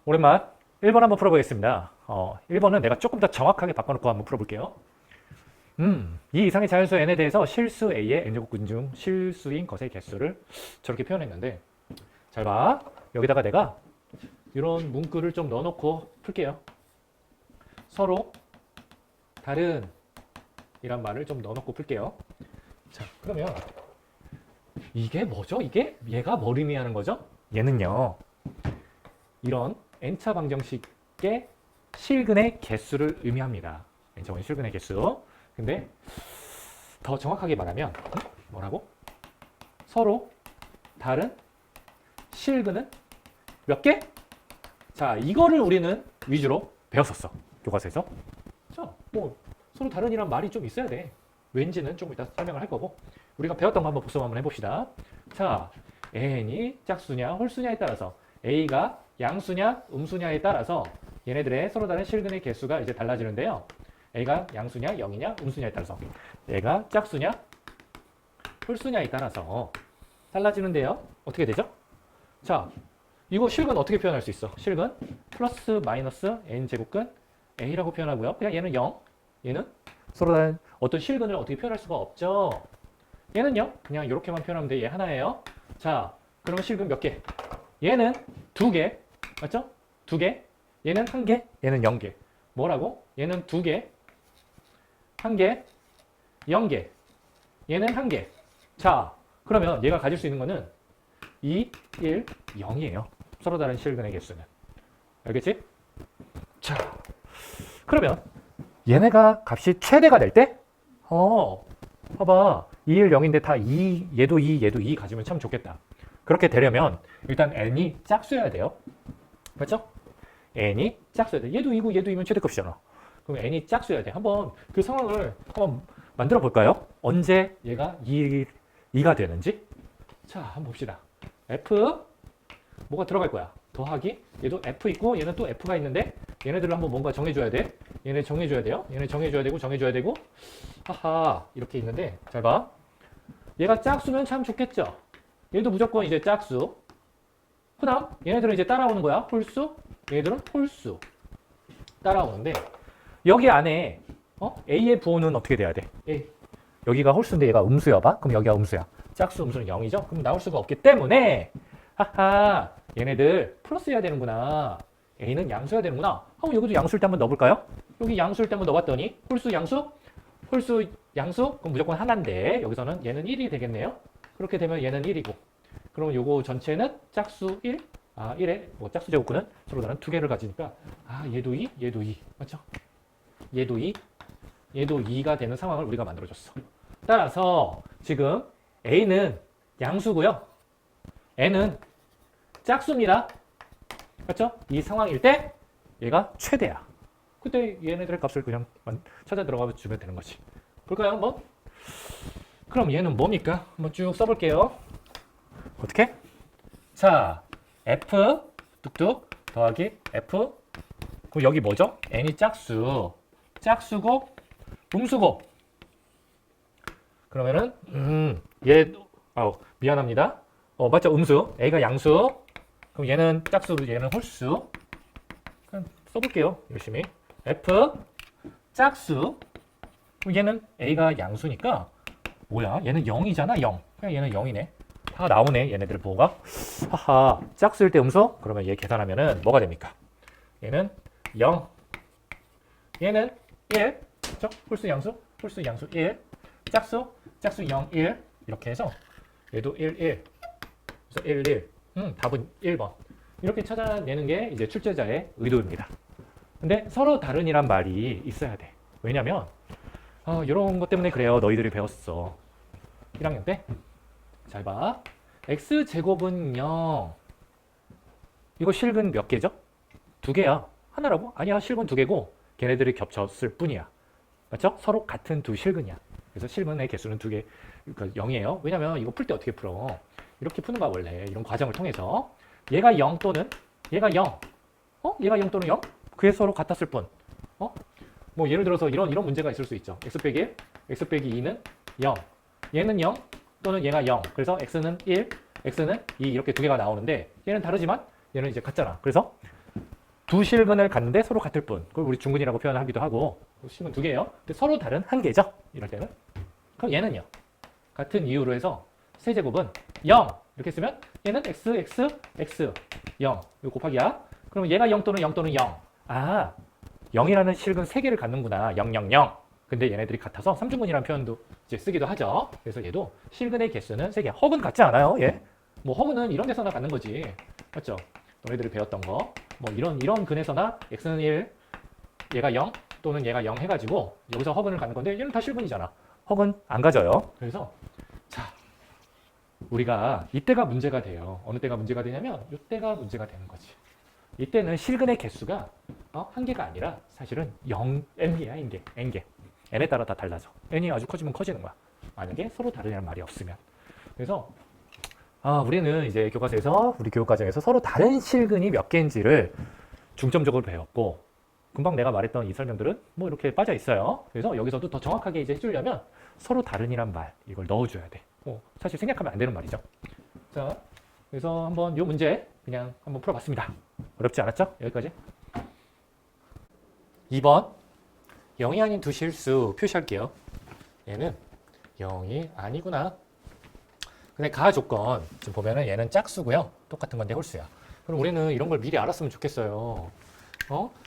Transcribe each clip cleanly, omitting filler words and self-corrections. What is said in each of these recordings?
오랜만 1번 한번 풀어보겠습니다. 1번은 내가 조금 더 정확하게 바꿔놓고 한번 풀어볼게요. 이 이상의 자연수 n에 대해서 실수 a의 n제곱근 중 실수인 것의 개수를 저렇게 표현했는데, 잘 봐. 여기다가 내가 이런 문구를 좀 넣어놓고 풀게요. 서로 다른 이란 말을 좀 넣어놓고 풀게요. 자, 그러면 이게 뭐죠? 얘가 뭘 의미하는 거죠? 얘는요, 이런 n차 방정식의 실근의 개수를 의미합니다. n차원 실근의 개수. 근데 더 정확하게 말하면 뭐라고? 서로 다른 실근은 몇 개? 자, 이거를 우리는 위주로 배웠었어. 교과서에서. 자, 뭐 서로 다른이란 말이 좀 있어야 돼. 왠지는 좀 이따 설명을 할 거고, 우리가 배웠던 거 한번 복습 한번 해봅시다. 자, n이 짝수냐 홀수냐에 따라서, a가 양수냐 음수냐에 따라서 얘네들의 서로 다른 실근의 개수가 이제 달라지는데요. a가 양수냐 0이냐 음수냐에 따라서, 얘가 짝수냐 홀수냐에 따라서 달라지는데요. 어떻게 되죠? 자, 이거 실근 어떻게 표현할 수 있어? 실근 플러스 마이너스 n제곱근 a라고 표현하고요. 그냥 얘는 0, 얘는 서로 다른 어떤 실근을 어떻게 표현할 수가 없죠. 얘는요, 그냥 이렇게만 표현하면 돼. 얘 하나예요. 자, 그러면 실근 몇 개? 얘는 2개, 맞죠? 2개. 얘는 1개, 얘는 0개. 뭐라고? 얘는 2개, 1개, 0개. 얘는 1개. 자, 그러면 얘가 가질 수 있는 거는 2, 1, 0이에요. 서로 다른 실근의 개수는. 알겠지? 자, 그러면 얘네가 값이 최대가 될 때, 봐봐. 2, 1, 0인데 다 2, 얘도 2, 얘도 2 가지면 참 좋겠다. 그렇게 되려면 일단 n이 짝수여야 돼요. 맞죠? n이 짝수여야 돼. 얘도 2고 얘도 2면 최대값이잖아. 그럼 n이 짝수여야 돼. 한번 그 상황을 한번 만들어 볼까요? 언제 얘가 2가 되는지? 자, 한번 봅시다. f 뭐가 들어갈 거야? 더하기, 얘도 f 있고 얘는 또 f가 있는데, 얘네들을 한번 뭔가 정해줘야 돼. 얘네 정해줘야 돼요. 얘네 정해줘야 되고 정해줘야 되고. 하하, 이렇게 있는데 잘 봐. 얘가 짝수면 참 좋겠죠. 얘도 무조건 이제 짝수. 그 다음 얘네들은 이제 따라오는 거야. 홀수. 얘네들은 홀수 따라오는데, 여기 안에 a의 부호는 어떻게 돼야 돼? a. 여기가 홀수인데 얘가 음수야 봐. 그럼 여기가 음수야. 짝수 음수는 0이죠. 그럼 나올 수가 없기 때문에, 하하, 얘네들 플러스여야 되는구나. a는 양수여야 되는구나. 하고 여기도 양수일 때 한번 넣어볼까요? 여기 양수일 때 한번 넣어봤더니 홀수 양수? 홀수 양수? 그럼 무조건 하나인데 여기서는 얘는 1이 되겠네요. 그렇게 되면 얘는 1이고, 그럼 요거 전체는 짝수 1? 1에 뭐 짝수 제곱근은 서로 다른 2개를 가지니까, 얘도 2, 얘도 2. 맞죠? 얘도 2, 얘도 2가 되는 상황을 우리가 만들어줬어. 따라서 지금 a는 양수고요. n은 짝수입니다. 맞죠? 이 상황일 때 얘가 최대야. 그때 얘네들의 값을 그냥 찾아 들어가 주면 되는 거지. 볼까요, 한번? 그럼 얘는 뭡니까? 한번 쭉 써볼게요. 어떻게? 자, f 뚝뚝 더하기 f. 그럼 여기 뭐죠? n이 짝수. 짝수고 음수고. 그러면은 얘 미안합니다. 맞죠? 음수. a가 양수. 그럼 얘는 짝수, 얘는 홀수. 그냥 써볼게요. 열심히. f 짝수. 그럼 얘는 a가 양수니까 뭐야? 얘는 0이잖아. 0. 그냥 얘는 0이네. 다 나오네. 얘네들 부호가. 하하. 짝수일 때 음수? 그러면 얘 계산하면은 뭐가 됩니까? 얘는 0. 얘는 1. 그렇죠? 홀수 양수. 홀수 양수 1. 짝수. 짝수 0, 1. 이렇게 해서 얘도 1, 1. 그래서 1, 1. 답은 1번. 이렇게 찾아내는 게 이제 출제자의 의도입니다. 근데 서로 다른이란 말이 있어야 돼. 왜냐면 이런 것 때문에 그래요. 너희들이 배웠어. 1학년 때. 잘 봐. x제곱은 0. 이거 실근 몇 개죠? 2개야. 하나라고? 아니야. 실근 2개고 걔네들이 겹쳤을 뿐이야. 맞죠? 서로 같은 두 실근이야. 그래서 실근의 개수는 2개, 그러니까 0이에요. 왜냐면 이거 풀 때 어떻게 풀어? 이렇게 푸는 거야, 원래. 이런 과정을 통해서. 얘가 0 또는 얘가 0. 얘가 0 또는 0? 그게 서로 같았을 뿐. 뭐 예를 들어서 이런 문제가 있을 수 있죠. x 빼기 1, x 빼기 2는 0. 얘는 0 또는 얘가 0. 그래서 x는 1, x는 2 이렇게 두 개가 나오는데, 얘는 다르지만 얘는 이제 같잖아. 그래서 두 실근을 갖는데 서로 같을 뿐. 그걸 우리 중근이라고 표현하기도 하고, 실근 두 개예요. 근데 서로 다른 한 개죠. 이럴 때는. 그럼 얘는요. 같은 이유로 해서 세제곱은 0 이렇게 쓰면 얘는 x, x, x 0 이거 곱하기야. 그럼 얘가 0 또는 0 또는 0. 아, 0이라는 실근 3개를 갖는구나. 0, 0, 0. 근데 얘네들이 같아서 삼중근이라는 표현도 이제 쓰기도 하죠. 그래서 얘도 실근의 개수는 3개. 허근 같지 않아요? 얘? 뭐 허근은 이런 데서나 갖는 거지. 맞죠? 너희들이 배웠던 거. 뭐 이런 근에서나 x는 1, 얘가 0 또는 얘가 0 해가지고 여기서 허근을 갖는 건데 얘는 다 실근이잖아. 허근 안 가져요. 그래서 자, 우리가 이때가 문제가 돼요. 어느 때가 문제가 되냐면 이때가 문제가 되는 거지. 이때는 실근의 개수가 한 개가 아니라 사실은 0, n개야, n개, n개. n에 따라 다 달라져. n이 아주 커지면 커지는 거야. 만약에 서로 다르냐는 말이 없으면. 그래서 우리는 이제 교과서에서 우리 교육과정에서 서로 다른 실근이 몇 개인지를 중점적으로 배웠고 금방 내가 말했던 이 설명들은 뭐 이렇게 빠져 있어요. 그래서 여기서도 더 정확하게 이제 해주려면 서로 다른이란 말 이걸 넣어줘야 돼. 사실 생략하면 안 되는 말이죠. 자, 그래서 한번 이 문제 그냥 한번 풀어봤습니다. 어렵지 않았죠? 여기까지. 2번 0이 아닌 두 실수 표시할게요. 얘는 0이 아니구나. 근데 가 조건 지금 보면은 얘는 짝수고요. 똑같은 건데 홀수야. 그럼 우리는 이런 걸 미리 알았으면 좋겠어요.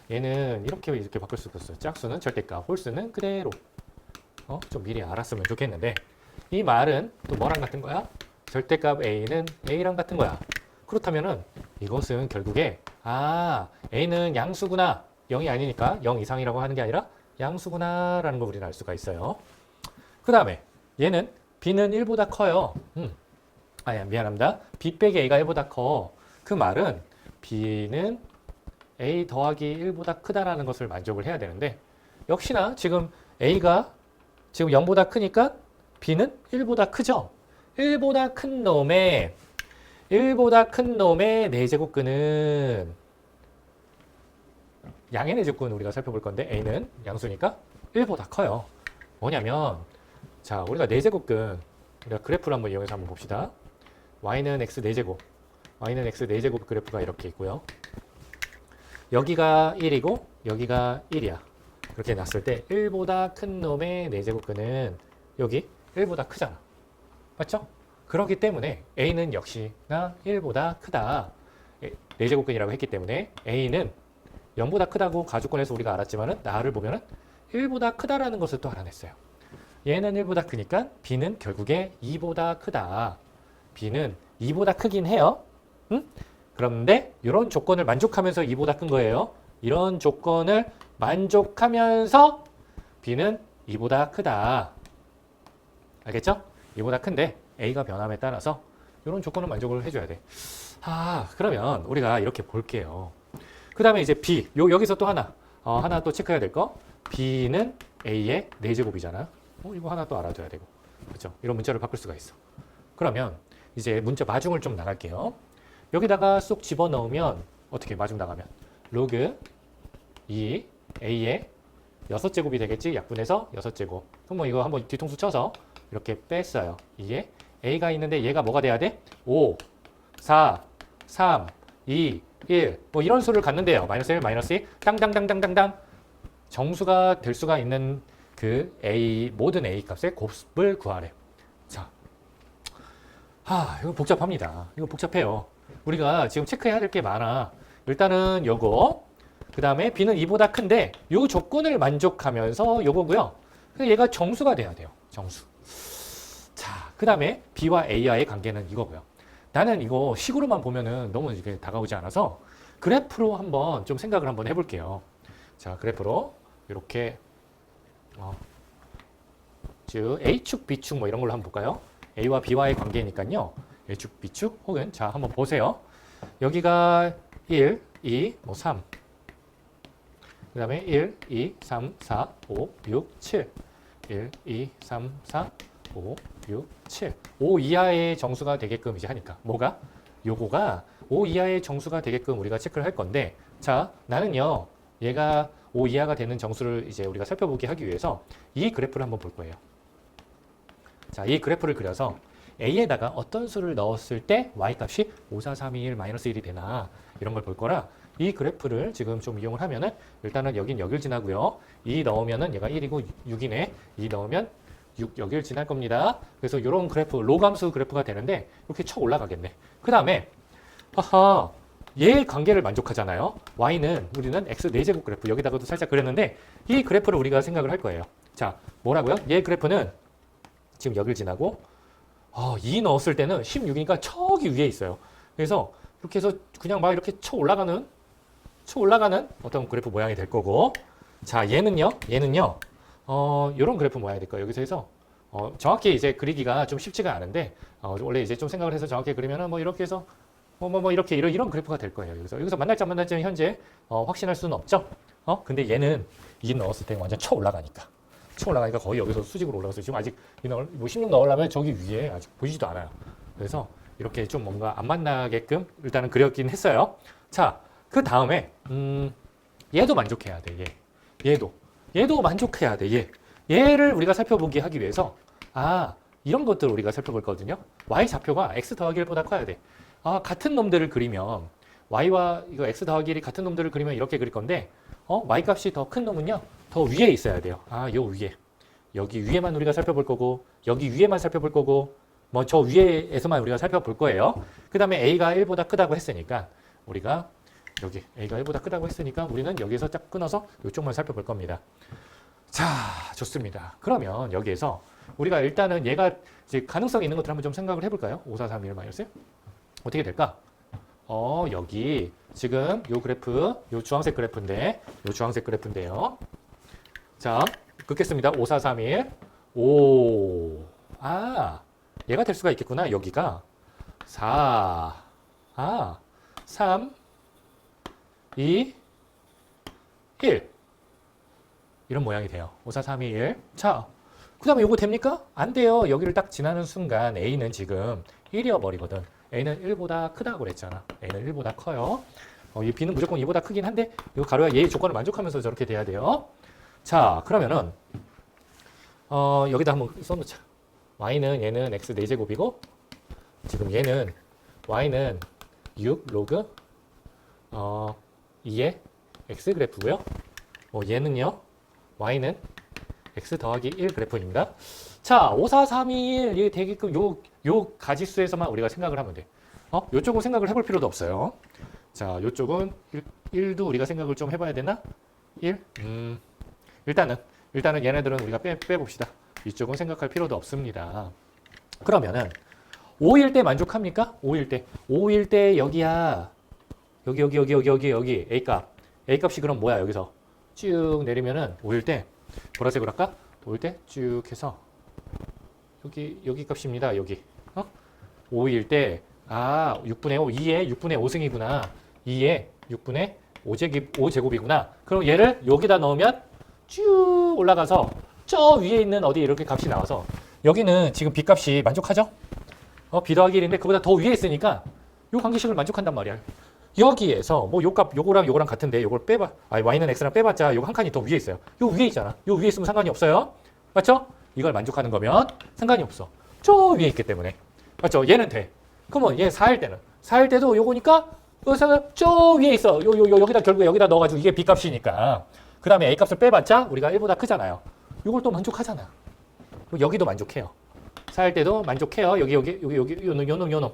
얘는 이렇게 바꿀 수 있어요. 짝수는 절대값, 홀수는 그대로. 좀 미리 알았으면 좋겠는데 이 말은 또 뭐랑 같은 거야? 절대값 a는 a랑 같은 거야. 그렇다면은 이것은 결국에 a는 양수구나. 0이 아니니까 0 이상이라고 하는 게 아니라 양수구나 라는 걸 우리는 알 수가 있어요. 그 다음에 얘는 b는 1보다 커요. 미안합니다. b 빼기 a가 1보다 커. 그 말은 b는 a 더하기 1보다 크다라는 것을 만족을 해야 되는데 역시나 지금 a가 지금 0보다 크니까 b는 1보다 크죠. 1보다 큰 놈의 4제곱근은 양의 4제곱근 우리가 살펴볼 건데 a는 양수니까 1보다 커요. 뭐냐면 자, 우리가 4제곱근 우리가 그래프를 한번 이용해서 한번 봅시다. y는 x 4제곱 y는 x 4제곱 그래프가 이렇게 있고요. 여기가 1이고 여기가 1이야. 그렇게 놨을 때 1보다 큰 놈의 4제곱근은 여기 1보다 크잖아. 맞죠? 그렇기 때문에 a는 역시나 1보다 크다. 4제곱근이라고 했기 때문에 a는 0보다 크다고 가주권에서 우리가 알았지만은 나를 보면은 1보다 크다라는 것을 또 알아냈어요. 얘는 1보다 크니까 b는 결국에 2보다 크다. b는 2보다 크긴 해요. 그런데 이런 조건을 만족하면서 2보다 큰 거예요. 이런 조건을 만족하면서 b는 2보다 크다. 알겠죠? 2보다 큰데 a가 변함에 따라서 이런 조건을 만족을 해줘야 돼. 그러면 우리가 이렇게 볼게요. 그 다음에 이제 b, 여기서 또 하나 또 체크해야 될 거. b는 a의 4제곱이잖아. 이거 하나 또 알아둬야 되고. 그렇죠? 이런 문자를 바꿀 수가 있어. 그러면 이제 문자 마중을 좀 나갈게요. 여기다가 쏙 집어넣으면 어떻게 마중 나가면 로그 2 a의 6제곱이 되겠지? 약분해서 6제곱. 그럼 뭐 이거 한번 뒤통수 쳐서 이렇게 뺐어요. 2에 a가 있는데 얘가 뭐가 돼야 돼? 5, 4, 3, 2, 1. 뭐 이런 수를 갖는데요. 마이너스 1, 마이너스 2, 땅땅땅땅땅땅. 정수가 될 수가 있는 그 a, 모든 a 값의 곱을 구하래. 자, 이거 복잡합니다. 이거 복잡해요. 우리가 지금 체크해야 될 게 많아. 일단은 요거, 그 다음에 b는 2보다 큰데 요 조건을 만족하면서 요거고요. 얘가 정수가 돼야 돼요. 정수. 자, 그 다음에 b와 a와의 관계는 이거고요. 나는 이거 식으로만 보면은 너무 이게 다가오지 않아서 그래프로 한번 좀 생각을 한번 해볼게요. 자, 그래프로 이렇게 즉 A축, B축 뭐 이런 걸로 한번 볼까요? A와 B와의 관계니까요. A축, B축 혹은 자 한번 보세요. 여기가 1, 2, 뭐 3. 그 다음에 1, 2, 3, 4, 5, 6, 7. 1, 2, 3, 4, 5, 6, 7. 5 이하의 정수가 되게끔 이제 하니까 뭐가? 요거가 5 이하의 정수가 되게끔 우리가 체크를 할 건데 자 나는요 얘가 5 이하가 되는 정수를 이제 우리가 살펴보게 하기 위해서 이 그래프를 한번 볼 거예요. 자, 이 그래프를 그려서 A에다가 어떤 수를 넣었을 때 Y값이 5, 4, 3, 2, 1, 마이너스 1이 되나 이런 걸 볼 거라 이 그래프를 지금 좀 이용을 하면은 일단은 여길 지나고요. 2 넣으면은 얘가 1이고 6이네. 2 넣으면 6 여길 지날 겁니다. 그래서 이런 그래프, 로감수 그래프가 되는데 이렇게 쳐 올라가겠네. 그 다음에 하하 얘 관계를 만족하잖아요. y는 우리는 x 4제곱 그래프 여기다가도 살짝 그렸는데 이 그래프를 우리가 생각을 할 거예요. 자, 뭐라고요? 얘 그래프는 지금 여길 지나고 2 넣었을 때는 16이니까 저기 위에 있어요. 그래서 이렇게 해서 그냥 막 이렇게 쳐 올라가는 어떤 그래프 모양이 될 거고, 자 얘는요 이런 그래프 모양이 될 거예요. 여기서 해서 정확히 이제 그리기가 좀 쉽지가 않은데 원래 이제 좀 생각을 해서 정확히 그리면은 뭐 이렇게 해서 이렇게 이런 그래프가 될 거예요. 여기서 만날지 안 만날지는 현재 확신할 수는 없죠. 근데 얘는 2 넣었을 때 완전 쳐 올라가니까 거의 여기서 수직으로 올라갔어요. 지금 아직 뭐 16 넣으려면 저기 위에 아직 보이지도 않아요. 그래서 이렇게 좀 뭔가 안 만나게끔 일단은 그렸긴 했어요. 자, 그 다음에 얘도 만족해야 돼. 얘도 만족해야 돼. 얘를 우리가 살펴보기 하기 위해서 이런 것들을 우리가 살펴볼 거거든요. y 좌표가 x 더하기 1보다 커야 돼. 같은 놈들을 그리면 y와 이거 x 더하기 1이 같은 놈들을 그리면 이렇게 그릴 건데 y 값이 더 큰 놈은요 더 위에 있어야 돼요. 요 위에, 여기 위에만 우리가 살펴볼 거고, 여기 위에만 살펴볼 거고, 뭐 저 위에에서만 우리가 살펴볼 거예요. 그 다음에 a가 1보다 크다고 했으니까 우리가 여기 a가 1보다 크다고 했으니까 우리는 여기에서 딱 끊어서 이쪽만 살펴볼 겁니다. 자, 좋습니다. 그러면 여기에서 우리가 일단은 얘가 이제 가능성이 있는 것들 한번 좀 생각을 해볼까요? 5, 4, 3, 1 마이너스 어떻게 될까? 여기 지금 요 그래프, 요 주황색 그래프인데요. 자, 긋겠습니다. 5, 4, 3, 1. 얘가 될 수가 있겠구나. 여기가 4, 3, 2, 1. 이런 모양이 돼요. 5, 4, 3, 2, 1. 자, 그 다음에 요거 됩니까? 안 돼요. 여기를 딱 지나는 순간 A는 지금 1이어 버리거든. A는 1보다 크다고 그랬잖아. A는 1보다 커요. 이 B는 무조건 2보다 크긴 한데 이 가로야 얘의 조건을 만족하면서 저렇게 돼야 돼요. 자, 그러면은 여기다 한번 써놓자. Y는 얘는 X 4제곱이고 지금 얘는 Y는 6 로그 2의 X 그래프고요. 얘는요 Y는 X 더하기 1 그래프입니다. 자, 5, 4, 3, 2, 1 이게 되게끔 요 가지수에서만 우리가 생각을 하면 돼. 요쪽은 생각을 해볼 필요도 없어요. 자, 요쪽은 1도 우리가 생각을 좀 해봐야 되나? 1? 일단은 얘네들은 우리가 빼봅시다. 이쪽은 생각할 필요도 없습니다. 그러면은 5일 때 만족합니까? 5일 때 여기야. 여기 A값. A값이 그럼 뭐야? 여기서 쭉 내리면은 5일 때 보라색으로 할까? 5일 때 쭉 해서 여기 값입니다. 여기. 5일 때 6분의 5, 2의 6분의 5승이구나. 2의 6분의 5제곱이구나. 그럼 얘를 여기다 넣으면 쭉 올라가서 저 위에 있는 어디 이렇게 값이 나와서 여기는 지금 B 값이 만족하죠? B 더하기 1인데 그보다 더 위에 있으니까 요 관계식을 만족한단 말이야. 여기에서 뭐 요거랑 같은데 요걸 빼봐. y는 x랑 빼봤자 요거 한 칸이 더 위에 있어요. 요 위에 있잖아. 요 위에 있으면 상관이 없어요. 맞죠? 이걸 만족하는 거면 상관이 없어. 저 위에 있기 때문에. 맞죠? 얘는 돼. 그러면 얘 4일 때도 요거니까 저 위에 있어. 여기다 결국에 여기다 넣어가지고 이게 B 값이니까. 그 다음에 A 값을 빼봤자 우리가 1보다 크잖아요. 이걸 또 만족하잖아. 여기도 만족해요. 4일 때도 만족해요. 여기 요놈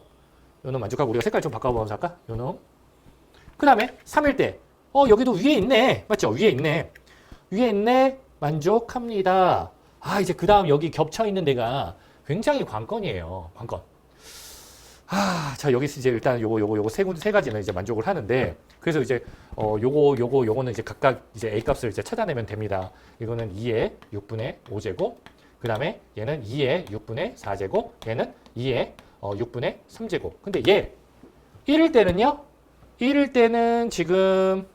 만족하고 우리가 색깔 좀 바꿔보면서 할까? 요놈. 그 다음에 3일 때 여기도 위에 있네. 맞죠? 위에 있네. 만족합니다. 이제 그 다음 여기 겹쳐있는 데가 굉장히 관건이에요. 관건. 자, 여기서 이제 일단 요거 세 가지는 이제 만족을 하는데, 그래서 이제, 요거는 이제 각각 이제 A 값을 이제 찾아내면 됩니다. 이거는 2의 6분의 5제곱, 그 다음에 얘는 2의 6분의 4제곱, 얘는 2의 6분의 3제곱. 근데 얘, 1일 때는 지금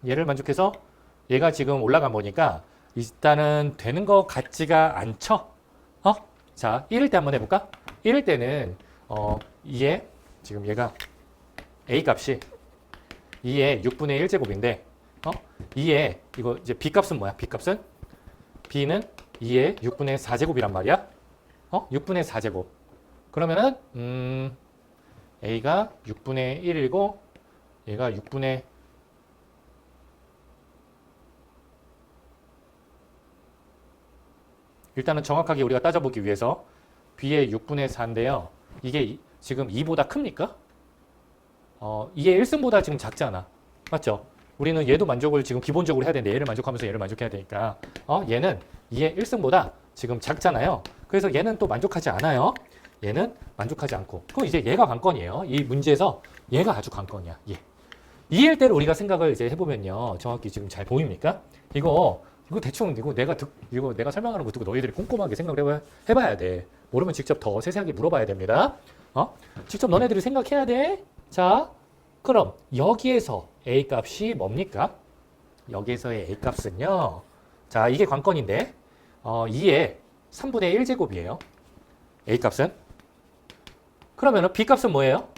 얘를 만족해서 얘가 지금 올라간 거니까 일단은 되는 것 같지가 않죠? 자, 1일 때 한번 해볼까? 1일 때는 2의 지금 얘가 A 값이 2의 6분의 1제곱인데 2의 이거 이제 B 값은 뭐야? B 값은 B는 2의 6분의 4제곱이란 말이야. 6분의 4제곱. 그러면은 A가 6분의 1이고 얘가 6분의 일단은 정확하게 우리가 따져보기 위해서 b의 6분의 4인데요. 이게 지금 2보다 큽니까? 이게 1승보다 지금 작잖아. 맞죠? 우리는 얘도 만족을 지금 기본적으로 해야 되는데 얘를 만족하면서 얘를 만족해야 되니까 얘는 2의 1승보다 지금 작잖아요. 그래서 얘는 또 만족하지 않아요. 얘는 만족하지 않고. 그럼 이제 얘가 관건이에요. 이 문제에서 얘가 아주 관건이야. 얘. 이일 때를 우리가 생각을 이제 해보면요. 정확히 지금 잘 보입니까? 이거 대충 이거 내가 설명하는 거 듣고 너희들이 꼼꼼하게 생각을 해봐야 돼. 모르면 직접 더 세세하게 물어봐야 됩니다. 직접 너네들이 생각해야 돼. 자, 그럼 여기에서 A 값이 뭡니까? 여기에서의 A 값은요. 자, 이게 관건인데 2의 3분의 1제곱이에요. A 값은. 그러면은 B 값은 뭐예요?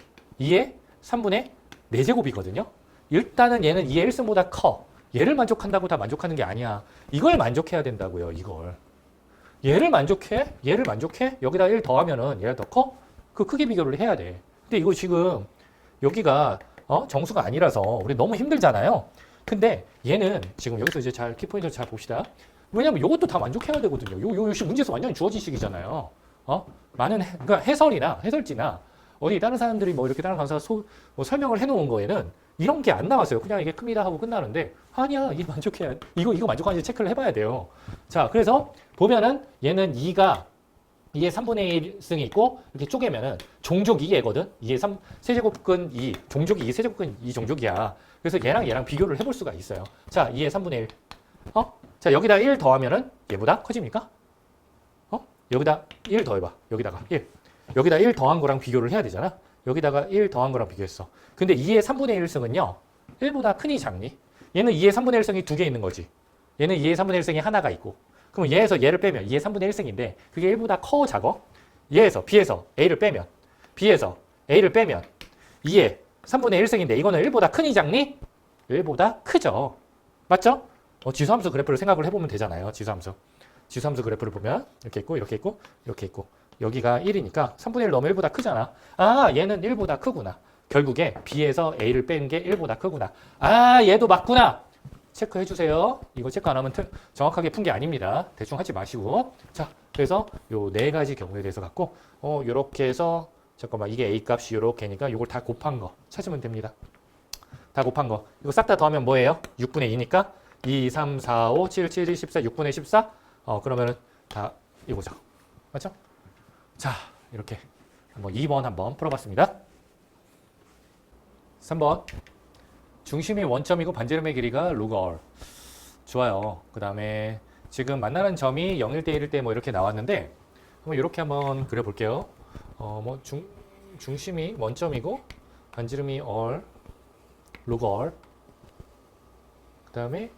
2의 3분의 4제곱이거든요. 일단은 얘는 2의 1승보다 커. 얘를 만족한다고 다 만족하는 게 아니야. 이걸 만족해야 된다고요. 이걸. 얘를 만족해? 얘를 만족해? 여기다 1 더하면은 얘가 더 커? 그 크기 비교를 해야 돼. 근데 이거 지금 여기가 정수가 아니라서 우리 너무 힘들잖아요. 근데 얘는 지금 여기서 이제 잘 키포인트를 잘 봅시다. 왜냐면 이것도 다 만족해야 되거든요. 요 문제에서 완전히 주어진 식이잖아요. 그러니까 해설지나 어디 다른 사람들이 뭐 이렇게 다른 강사가 뭐 설명을 해놓은 거에는 이런 게 안 나왔어요. 그냥 이게 큽니다 하고 끝나는데 아니야, 이 만족해야 이거 만족하는지 체크를 해봐야 돼요. 자, 그래서 보면은 얘는 2의 3분의 1승이 있고 이렇게 쪼개면은 종족 2얘거든. 2의 3 세제곱근 2 종족이 2 세제곱근 2 종족이야. 그래서 얘랑 비교를 해볼 수가 있어요. 자, 2의 3분의 1. 자, 여기다 1 더하면은 얘보다 커집니까? 여기다 1 더해봐. 여기다가 1. 여기다 1 더한 거랑 비교를 해야 되잖아. 여기다가 1 더한 거랑 비교했어. 근데 2의 3분의 1승은요. 1보다 크니 작니? 얘는 2의 3분의 1승이 2개 있는 거지. 얘는 2의 3분의 1승이 하나가 있고. 그럼 얘에서 얘를 빼면 2의 3분의 1승인데 그게 1보다 커 작어? B에서 A를 빼면 B에서 A를 빼면 2의 3분의 1승인데 이거는 1보다 크니 작니? 1보다 크죠. 맞죠? 지수함수 그래프를 생각을 해보면 되잖아요. 지수함수 그래프를 보면 이렇게 있고 이렇게 있고 이렇게 있고 여기가 1이니까 3분의 1 넣으면 1보다 크잖아. 얘는 1보다 크구나. 결국에 B에서 A를 뺀 게 1보다 크구나. 얘도 맞구나. 체크해 주세요. 이거 체크 안 하면 정확하게 푼 게 아닙니다. 대충 하지 마시고. 자, 그래서 요 네 가지 경우에 대해서 갖고 요렇게 해서 잠깐만 이게 A 값이 요렇게니까 요걸 다 곱한 거 찾으면 됩니다. 다 곱한 거. 이거 싹 다 더하면 뭐예요? 6분의 2니까 2, 3, 4, 5, 7, 7, 14, 6분의 14. 그러면은 다 이거죠. 맞죠? 자, 이렇게 한번 2번 한번 풀어봤습니다. 3번. 중심이 원점이고 반지름의 길이가 로그 R. 좋아요. 그 다음에 지금 만나는 점이 0일 때 1일 때 뭐 이렇게 나왔는데 한번 이렇게 한번 그려볼게요. 중심이 원점이고 반지름이 R, 로그 R. 그 다음에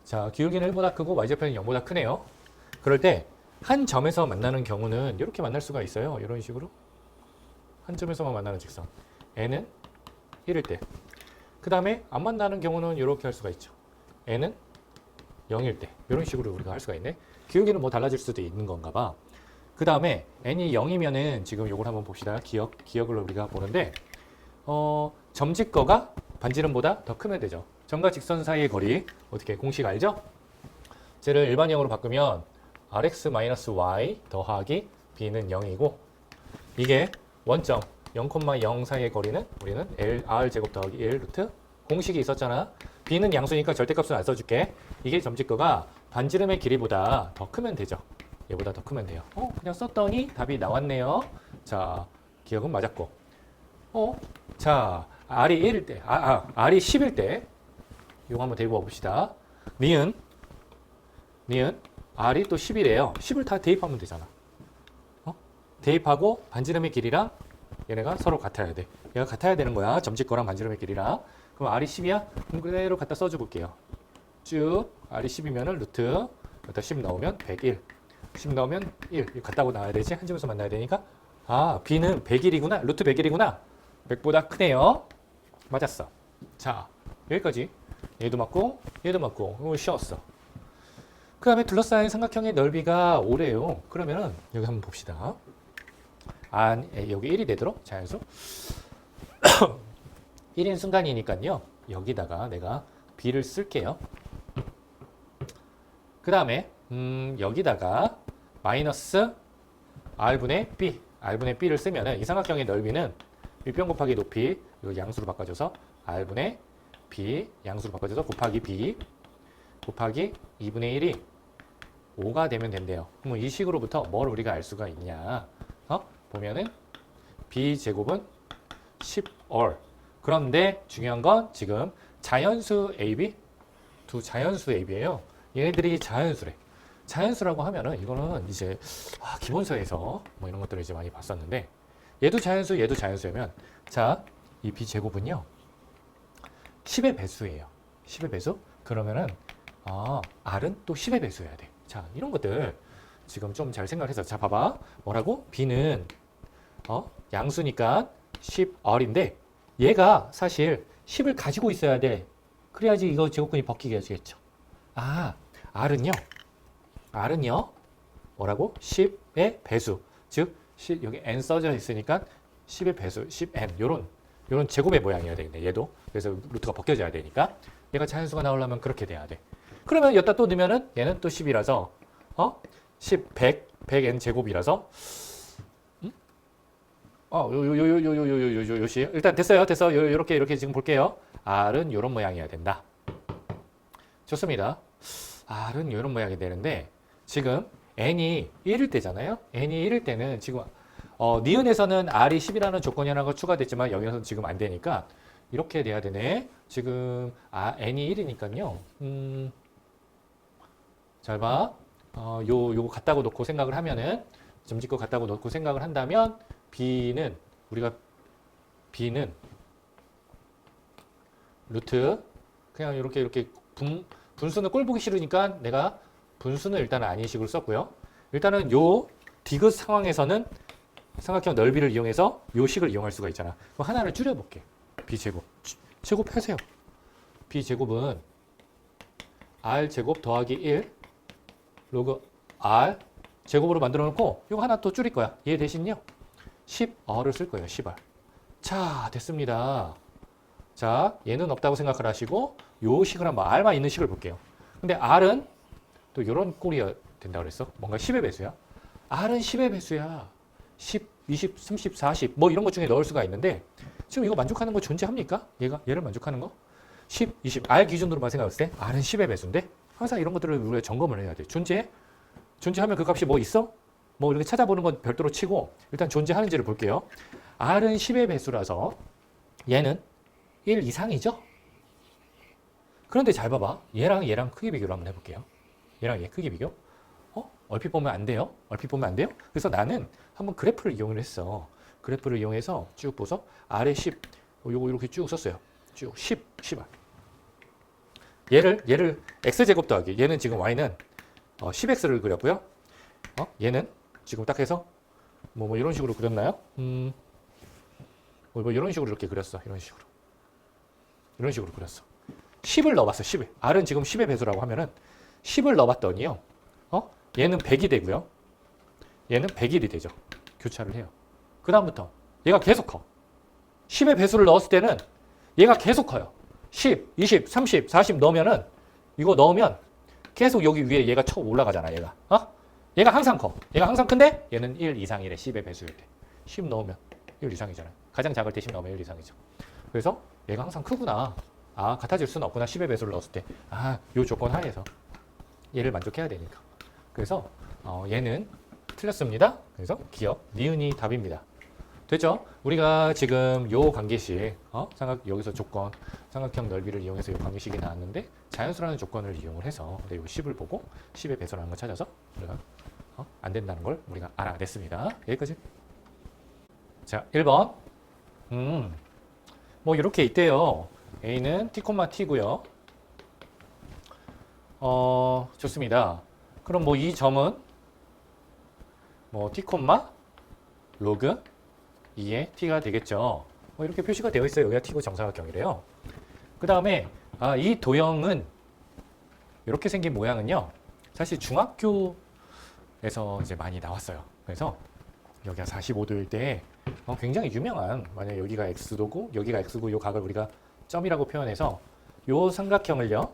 자, 기울기는 1보다 크고 y좌표는 0보다 크네요. 그럴 때 한 점에서 만나는 경우는 이렇게 만날 수가 있어요. 이런 식으로. 한 점에서만 만나는 직선. n은 1일 때. 그 다음에 안 만나는 경우는 이렇게 할 수가 있죠. n은 0일 때. 이런 식으로 우리가 할 수가 있네. 기울기는 뭐 달라질 수도 있는 건가 봐. 그 다음에 n이 0이면은 지금 요걸 한번 봅시다. 기억을 우리가 보는데 점직거가 반지름보다 더 크면 되죠. 점과 직선 사이의 거리 어떻게 공식 알죠? 쟤를 일반형으로 바꾸면 rx-y 더하기 b는 0이고 이게 원점 0,0 사이의 거리는 우리는 r제곱 더하기 1 루트 공식이 있었잖아. b는 양수니까 절대값은 안 써줄게. 이게 점직거가 반지름의 길이보다 더 크면 되죠. 얘보다 더 크면 돼요. 그냥 썼더니 답이 나왔네요. 자, 기억은 맞았고. 자, r이 1일 때, r이 10일 때 이거 한번 데리고 와봅시다. 니은 r이 또 10이래요. 10을 다 대입하면 되잖아. 대입하고 반지름의 길이랑 얘네가 서로 같아야 돼. 얘가 같아야 되는 거야. 점직거랑 반지름의 길이랑. 그럼 r이 10이야? 그럼 그대로 갖다 써줄게요. 쭉 r이 10이면은 루트 여기다 10 넣으면 101. 10 넣으면 1. 이거 같다고 나와야 되지? 한 점에서 만나야 되니까. b는 101이구나. 루트 101이구나. 100보다 크네요. 맞았어. 자, 여기까지. 얘도 맞고 얘도 맞고 이거 쉬웠어. 그 다음에 둘러싸인 삼각형의 넓이가 5래요. 그러면은 여기 한번 봅시다. 여기 1이 되도록 자연수 1인 순간이니까요. 여기다가 내가 b를 쓸게요. 그 다음에 여기다가 마이너스 r분의 b를 쓰면은 이 삼각형의 넓이는 밑변 곱하기 높이 이거 양수로 바꿔줘서 r분의 b 양수로 바꿔줘서 곱하기 b 곱하기 2분의 1이 5가 되면 된대요. 그럼 이 식으로부터 뭘 우리가 알 수가 있냐? 보면은 b제곱은 10월. 그런데 중요한 건 지금 자연수 AB, 두 자연수 AB예요. 얘네들이 자연수래. 자연수라고 하면은 이거는 이제 기본서에서 뭐 이런 것들을 이제 많이 봤었는데 얘도 자연수, 얘도 자연수면 자, 이 b제곱은요 10의 배수예요. 10의 배수? 그러면은 R은 또 10의 배수여야 돼. 자, 이런 것들 지금 좀 잘 생각해서 자, 봐봐. 뭐라고? B는 양수니까 10R인데 얘가 사실 10을 가지고 있어야 돼. 그래야지 이거 제곱근이 벗기게 해주겠죠. R은요 뭐라고? 10의 배수. 즉 여기 n 써져 있으니까 10의 배수, 10n 요런 제곱의 모양이어야 되겠네. 얘도. 그래서 루트가 벗겨져야 되니까 얘가 자연수가 나오려면 그렇게 돼야 돼. 그러면 여기다 또 넣으면은 얘는 또 10이라서 10, 100n 제곱이라서 요시 일단 됐어요. 요렇게 지금 볼게요. R은 요런 모양이어야 된다. 좋습니다. R은 요런 모양이 되는데 지금 n이 1일 때잖아요. n이 1일 때는 지금 니은에서는 R이 10이라는 조건이 하나가 추가됐지만 여기서는 지금 안 되니까 이렇게 돼야 되네. 지금 n이 1이니까요. 잘 봐. 요거 같다고 놓고 생각을 하면은 점 짓고 같다고 놓고 생각을 한다면 B는 루트 그냥 이렇게 분수는 꼴 보기 싫으니까 내가 분수는 일단은 아닌 식으로 썼고요. 일단은 요 디귿 상황에서는 삼각형 넓이를 이용해서 요 식을 이용할 수가 있잖아. 그럼 하나를 줄여볼게. B제곱. 제곱하세요. B제곱은 R제곱 더하기 1 로그 R 제곱으로 만들어 놓고 이거 하나 또 줄일 거야. 얘 대신요. 10R을 쓸 거예요. 10R. 자, 됐습니다. 자, 얘는 없다고 생각을 하시고 요 식을 한번 R만 있는 식을 볼게요. 근데 R은 또 이런 꼴이어야 된다고 그랬어. 뭔가 10의 배수야. R은 10의 배수야. 10, 20, 30, 40 뭐 이런 것 중에 넣을 수가 있는데 지금 이거 만족하는 거 존재합니까? 얘를 만족하는 거? 10, 20, R 기준으로만 생각했을 때 R은 10의 배수인데 항상 이런 것들을 우리가 점검을 해야 돼. 존재하면 그 값이 뭐 있어? 뭐 이렇게 찾아보는 건 별도로 치고 일단 존재하는지를 볼게요. R은 10의 배수라서 얘는 1 이상이죠? 그런데 잘 봐봐. 얘랑 크기 비교를 한번 해볼게요. 얘랑 얘 크기 비교. 얼핏 보면 안 돼요? 그래서 나는 한번 그래프를 이용을 했어. 그래프를 이용해서 쭉 보서 R의 10, 요거 이렇게 쭉 썼어요. 쭉 10R. 얘를 x제곱 더하기. 얘는 지금 y는 10x를 그렸고요. 얘는 지금 딱 해서 뭐 이런 식으로 그렸나요? 뭐 이런 식으로 이렇게 그렸어. 이런 식으로 그렸어. 10을 넣어봤어. 10을. R은 지금 10의 배수라고 하면은 10을 넣어봤더니요. 얘는 100이 되고요. 얘는 101이 되죠. 교차를 해요. 그 다음부터 얘가 계속 커. 10의 배수를 넣었을 때는 얘가 계속 커요. 10, 20, 30, 40 넣으면은 이거 넣으면 계속 여기 위에 얘가 쳐 올라가잖아. 얘가 항상 커. 얘가 항상 큰데 얘는 1 이상이래. 10의 배수일 때. 10 넣으면 1 이상이잖아요. 가장 작을 때 10 넣으면 1 이상이죠. 그래서 얘가 항상 크구나. 같아질 수는 없구나. 10의 배수를 넣었을 때. 요 조건 하에서 얘를 만족해야 되니까. 그래서 얘는 틀렸습니다. 그래서 기억, 니은이 답입니다. 됐죠? 우리가 지금 요 관계식, 여기서 조건, 삼각형 넓이를 이용해서 요 관계식이 나왔는데 자연수라는 조건을 이용을 해서 요 10을 보고 10의 배수라는 걸 찾아서 우리가 안 된다는 걸 우리가 알아냈습니다. 여기까지. 자, 1번. 뭐 이렇게 있대요. A는 t, t고요. 좋습니다. 그럼 뭐 이 점은 뭐 t, 로그 2의 t가 되겠죠. 뭐 이렇게 표시가 되어 있어요. 여기가 t고 정사각형이래요. 그 다음에 이 도형은 이렇게 생긴 모양은요. 사실 중학교에서 이제 많이 나왔어요. 그래서 여기가 45도일 때 굉장히 유명한 만약 여기가 x도고 여기가 x고 이 각을 우리가 점이라고 표현해서 요 삼각형을요.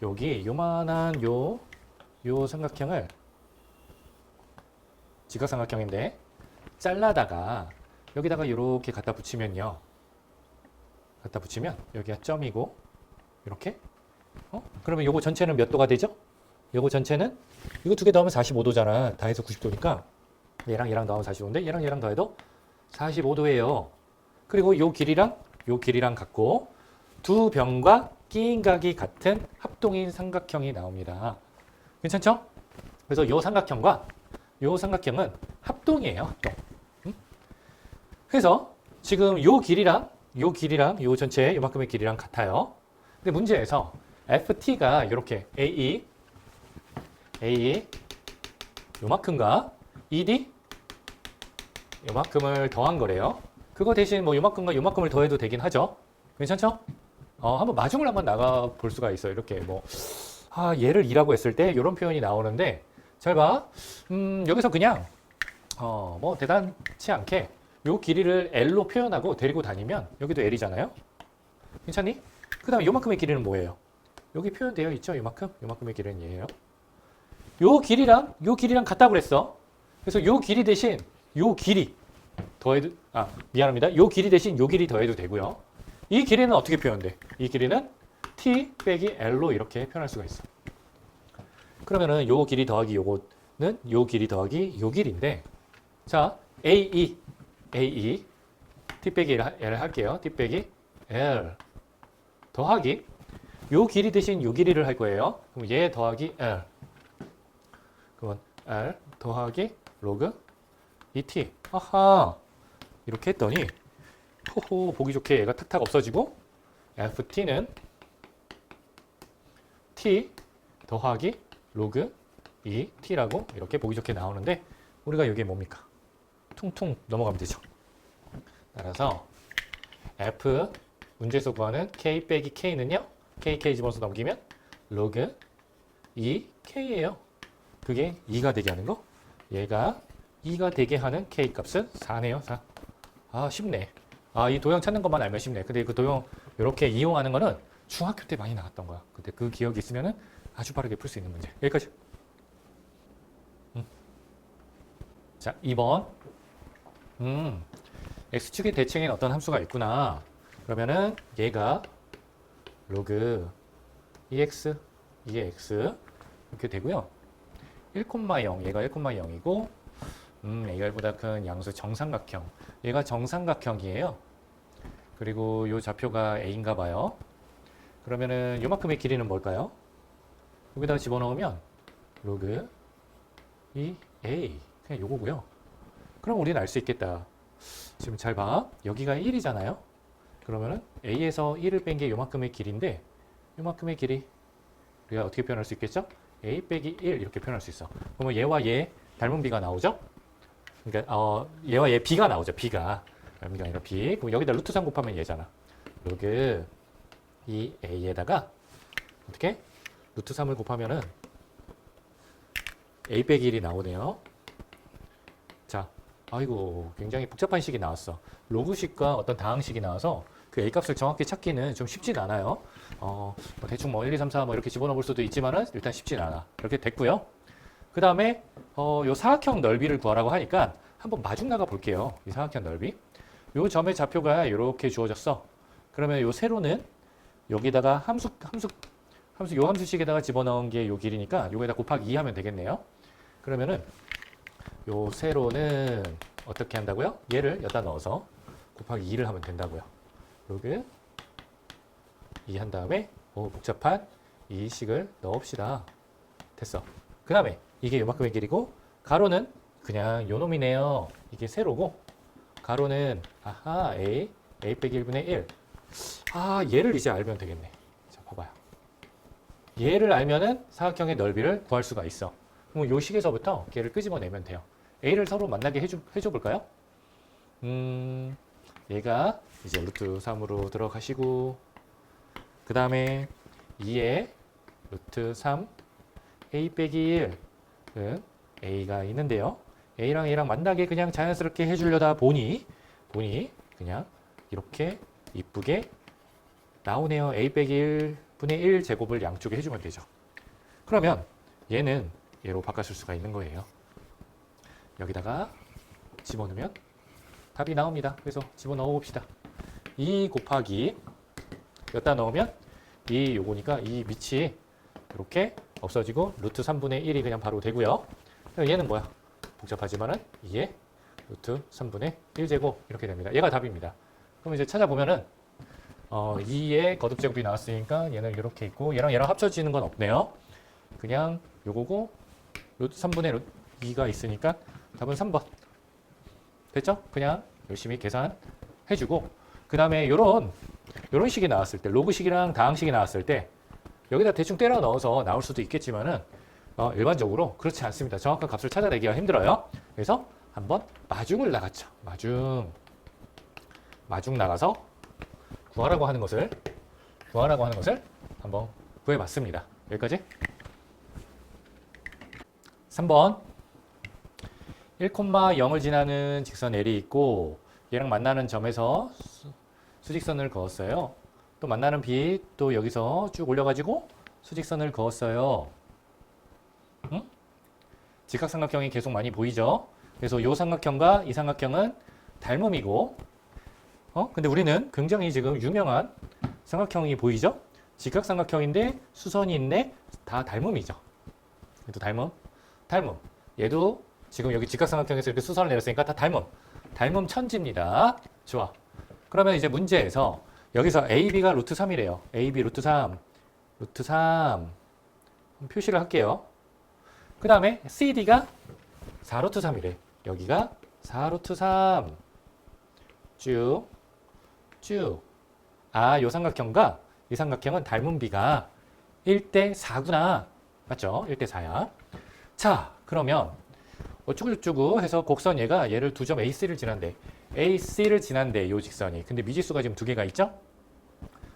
여기 요만한 요 요 삼각형을 직각삼각형인데 잘라다가 여기다가 이렇게 갖다 붙이면요. 갖다 붙이면 여기가 점이고 이렇게 그러면 요거 전체는 몇 도가 되죠? 요거 전체는 이거 두 개 더하면 45도잖아. 다 해서 90도니까 얘랑 더하면 45도인데 얘랑 더해도 45도예요. 그리고 요 길이랑 같고 두 변과 끼인 각이 같은 합동인 삼각형이 나옵니다. 괜찮죠? 그래서 요 삼각형과 요 삼각형은 합동이에요. 합동. 그래서 지금 요 길이랑 요 전체 요만큼의 길이랑 같아요. 근데 문제에서 FT가 이렇게 AE 요만큼과 ED 요만큼을 더한 거래요. 그거 대신 뭐 요만큼과 요만큼을 더해도 되긴 하죠. 괜찮죠? 한번 마중을 한번 나가 볼 수가 있어요. 이렇게 뭐 얘를 2라고 했을 때 이런 표현이 나오는데 잘 봐. 여기서 그냥 뭐 대단치 않게 요 길이를 L로 표현하고 데리고 다니면 여기도 L이잖아요. 괜찮니? 그 다음에 요만큼의 길이는 뭐예요? 여기 표현되어 있죠? 요만큼의 길이는 얘예요. 요 길이랑 같다고 그랬어. 그래서 요 길이 대신 요 길이 더해도 미안합니다. 요 길이 대신 요 길이 더해도 되고요. 이 길이는 어떻게 표현돼? 이 길이는 T 빼기 L로 이렇게 표현할 수가 있어. 그러면은 요 길이 더하기 요거는 요 길이 더하기 요 길인데 자 AE T 빼기 L 할게요. T 빼기 L 더하기 요 길이 대신 요 길이를 할 거예요. 그럼 얘 더하기 L 그러면 R 더하기 로그 ET 아하 이렇게 했더니 호호 보기 좋게 얘가 탁탁 없어지고 FT는 T 더하기 로그 ET라고 이렇게 보기 좋게 나오는데 우리가 여기에 뭡니까? 퉁퉁 넘어가면 되죠. 따라서 F 문제에서 구하는 K 빼기 K는요. KK 집어서 넘기면 로그 2K예요. 그게 2가 되게 하는 거. 얘가 2가 되게 하는 K 값은 4네요. 4. 쉽네. 이 도형 찾는 것만 알면 쉽네. 근데 그 도형 이렇게 이용하는 거는 중학교 때 많이 나왔던 거야. 근데 그 기억이 있으면은 아주 빠르게 풀 수 있는 문제. 여기까지. 자, 2번. X축의 대칭엔 어떤 함수가 있구나. 그러면은 얘가 로그 2x, 2x 이렇게 되고요. 1,0 얘가 1,0이고 AR보다 큰 양수 정삼각형. 얘가 정삼각형이에요. 그리고 이 좌표가 A인가 봐요. 그러면은 요만큼의 길이는 뭘까요? 여기다가 집어넣으면 로그 2A 그냥 요거고요. 그럼 우리는 알 수 있겠다. 지금 잘 봐. 여기가 1이잖아요. 그러면은 A에서 1을 뺀 게 요만큼의 길인데 요만큼의 길이 우리가 어떻게 표현할 수 있겠죠? A 빼기 1 이렇게 표현할 수 있어. 그러면 얘와 얘 닮은 B가 나오죠? 그러니까 얘와 얘 B가 나오죠. B가 B가 아니라 B. 그럼 여기다 루트 3 곱하면 얘잖아. 로그 2A에다가 어떻게? 루트 3을 곱하면은 A 빼기 1이 나오네요. 자, 아이고 굉장히 복잡한 식이 나왔어. 로그식과 어떤 다항식이 나와서 그 A 값을 정확히 찾기는 좀 쉽진 않아요. 뭐 대충 1, 2, 3, 4 이렇게 집어넣을 수도 있지만은 일단 쉽진 않아. 이렇게 됐고요. 그 다음에 요 사각형 넓이를 구하라고 하니까 한번 마중 나가 볼게요. 이 사각형 넓이. 요 점의 좌표가 이렇게 주어졌어. 그러면 요 세로는 여기다가 요 함수식에다가 집어넣은 게 요 길이니까 요거에다 곱하기 2 하면 되겠네요. 그러면은 요 세로는 어떻게 한다고요? 얘를 여기다 넣어서 곱하기 2를 하면 된다고요. 로그 2 한 다음에 복잡한 이 식을 넣읍시다. 됐어. 그 다음에 이게 요만큼의 길이고 가로는 그냥 요 놈이네요. 이게 세로고 가로는 A 빼기 1분의 1. 얘를 이제 알면 되겠네. 자, 봐봐요. 얘를 알면은 사각형의 넓이를 구할 수가 있어. 그럼 요 식에서부터 걔를 끄집어내면 돼요. A를 서로 만나게 해줘 볼까요? 얘가 이제 루트 3으로 들어가시고 그 다음에 2에 루트 3 A 빼기 1은 A가 있는데요. A랑 A랑 만나게 그냥 자연스럽게 해주려다 보니 그냥 이렇게 이쁘게 나오네요. A 빼기 1분의 1 제곱을 양쪽에 해주면 되죠. 그러면 얘는 얘로 바꿔줄 수가 있는 거예요. 여기다가 집어넣으면 답이 나옵니다. 그래서 집어넣어 봅시다. 2 곱하기 여기다 넣으면 이 요거니까 이 밑이 이렇게 없어지고 루트 3분의 1이 그냥 바로 되고요. 얘는 뭐야? 복잡하지만은 2의 루트 3분의 1제곱 이렇게 됩니다. 얘가 답입니다. 그럼 이제 찾아보면은 2의 거듭제곱이 나왔으니까 얘는 이렇게 있고 얘랑 합쳐지는 건 없네요. 그냥 요거고 루트 3분의 2가 있으니까 답은 3번. 됐죠? 그냥 열심히 계산해주고 그 다음에 요런 식이 나왔을 때 로그식이랑 다항식이 나왔을 때 여기다 대충 때려 넣어서 나올 수도 있겠지만은 일반적으로 그렇지 않습니다. 정확한 값을 찾아내기가 힘들어요. 그래서 한번 마중을 나갔죠. 마중 나가서 구하라고 하는 것을 한번 구해봤습니다. 여기까지. 3번 1,0을 지나는 직선 L이 있고 얘랑 만나는 점에서 수직선을 그었어요. 또 만나는 B 또 여기서 쭉 올려가지고 수직선을 그었어요. 응? 직각삼각형이 계속 많이 보이죠? 그래서 이 삼각형과 이 삼각형은 닮음이고 근데 우리는 굉장히 지금 유명한 삼각형이 보이죠? 직각삼각형인데 수선이 있네? 다 닮음이죠. 얘도 닮음. 얘도 지금 여기 직각삼각형에서 이렇게 수선을 내렸으니까 다 닮음 천지입니다. 좋아. 그러면 이제 문제에서 여기서 AB가 루트 3이래요. AB 루트 3 표시를 할게요. 그 다음에 CD가 4루트 3이래. 여기가 4루트 3 쭉. 요 삼각형과 이 삼각형은 닮은 비가 1대 4구나. 맞죠? 1대 4야. 자, 그러면 어쩌고저쩌고 해서 곡선 얘를 두 점 AC를 지난대 요 직선이. 근데 미지수가 지금 두 개가 있죠?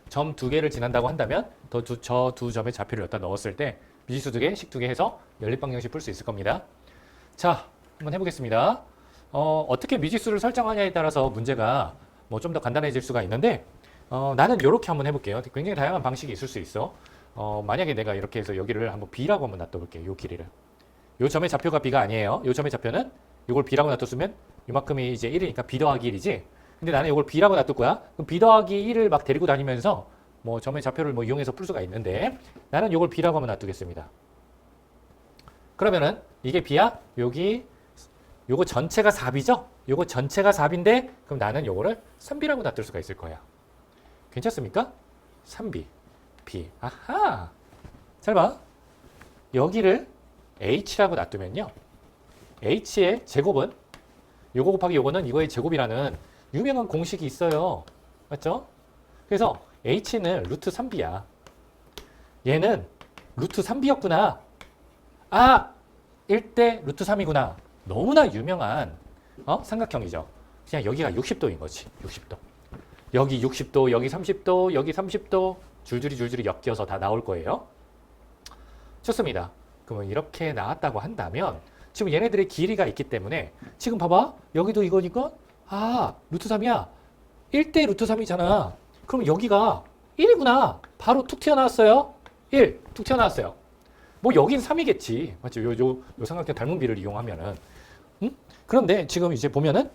점 두 개를 지난다고 한다면 저 두 점의 좌표를 여기다 넣었을 때 미지수 두 개, 식 두 개 해서 연립방정식 풀 수 있을 겁니다. 자, 한번 해보겠습니다. 어떻게 미지수를 설정하냐에 따라서 문제가 뭐 좀 더 간단해질 수가 있는데 나는 이렇게 한번 해볼게요. 굉장히 다양한 방식이 있을 수 있어. 만약에 내가 이렇게 해서 여기를 한번 B라고 한번 놔둬볼게요. 요 길이를. 요 점의 좌표가 B가 아니에요. 요 점의 좌표는 이걸 B라고 놔뒀으면 요만큼이 이제 1이니까 B 더하기 1이지. 근데 나는 이걸 B라고 놔둘 거야. 그럼 B 더하기 1을 막 데리고 다니면서 뭐 점의 좌표를 뭐 이용해서 풀 수가 있는데 나는 이걸 B라고 한번 놔두겠습니다. 그러면은 이게 B야? 요거 전체가 4B죠? 요거 전체가 4B인데 그럼 나는 요거를 3B라고 놔둘 수가 있을 거야. 괜찮습니까? 3B, B. 아하! 잘 봐. 여기를 H라고 놔두면요. H의 제곱은 요거 곱하기 요거는 이거의 제곱이라는 유명한 공식이 있어요. 맞죠? 그래서 H는 루트 3B야. 얘는 루트 3B였구나. 1대 루트 3이구나. 너무나 유명한 삼각형이죠. 그냥 여기가 60도인 거지. 60도. 여기 60도, 여기 30도, 여기 30도 줄줄이 엮여서 다 나올 거예요. 좋습니다. 그러면 이렇게 나왔다고 한다면 지금 얘네들의 길이가 있기 때문에 지금 봐봐. 여기도 이거니까 루트 3이야. 1대 루트 3이잖아. 그럼 여기가 1이구나. 바로 툭 튀어나왔어요. 1. 툭 튀어나왔어요. 뭐 여긴 3이겠지. 맞죠? 요 삼각형 닮은 비를 이용하면은. 그런데 지금 이제 보면은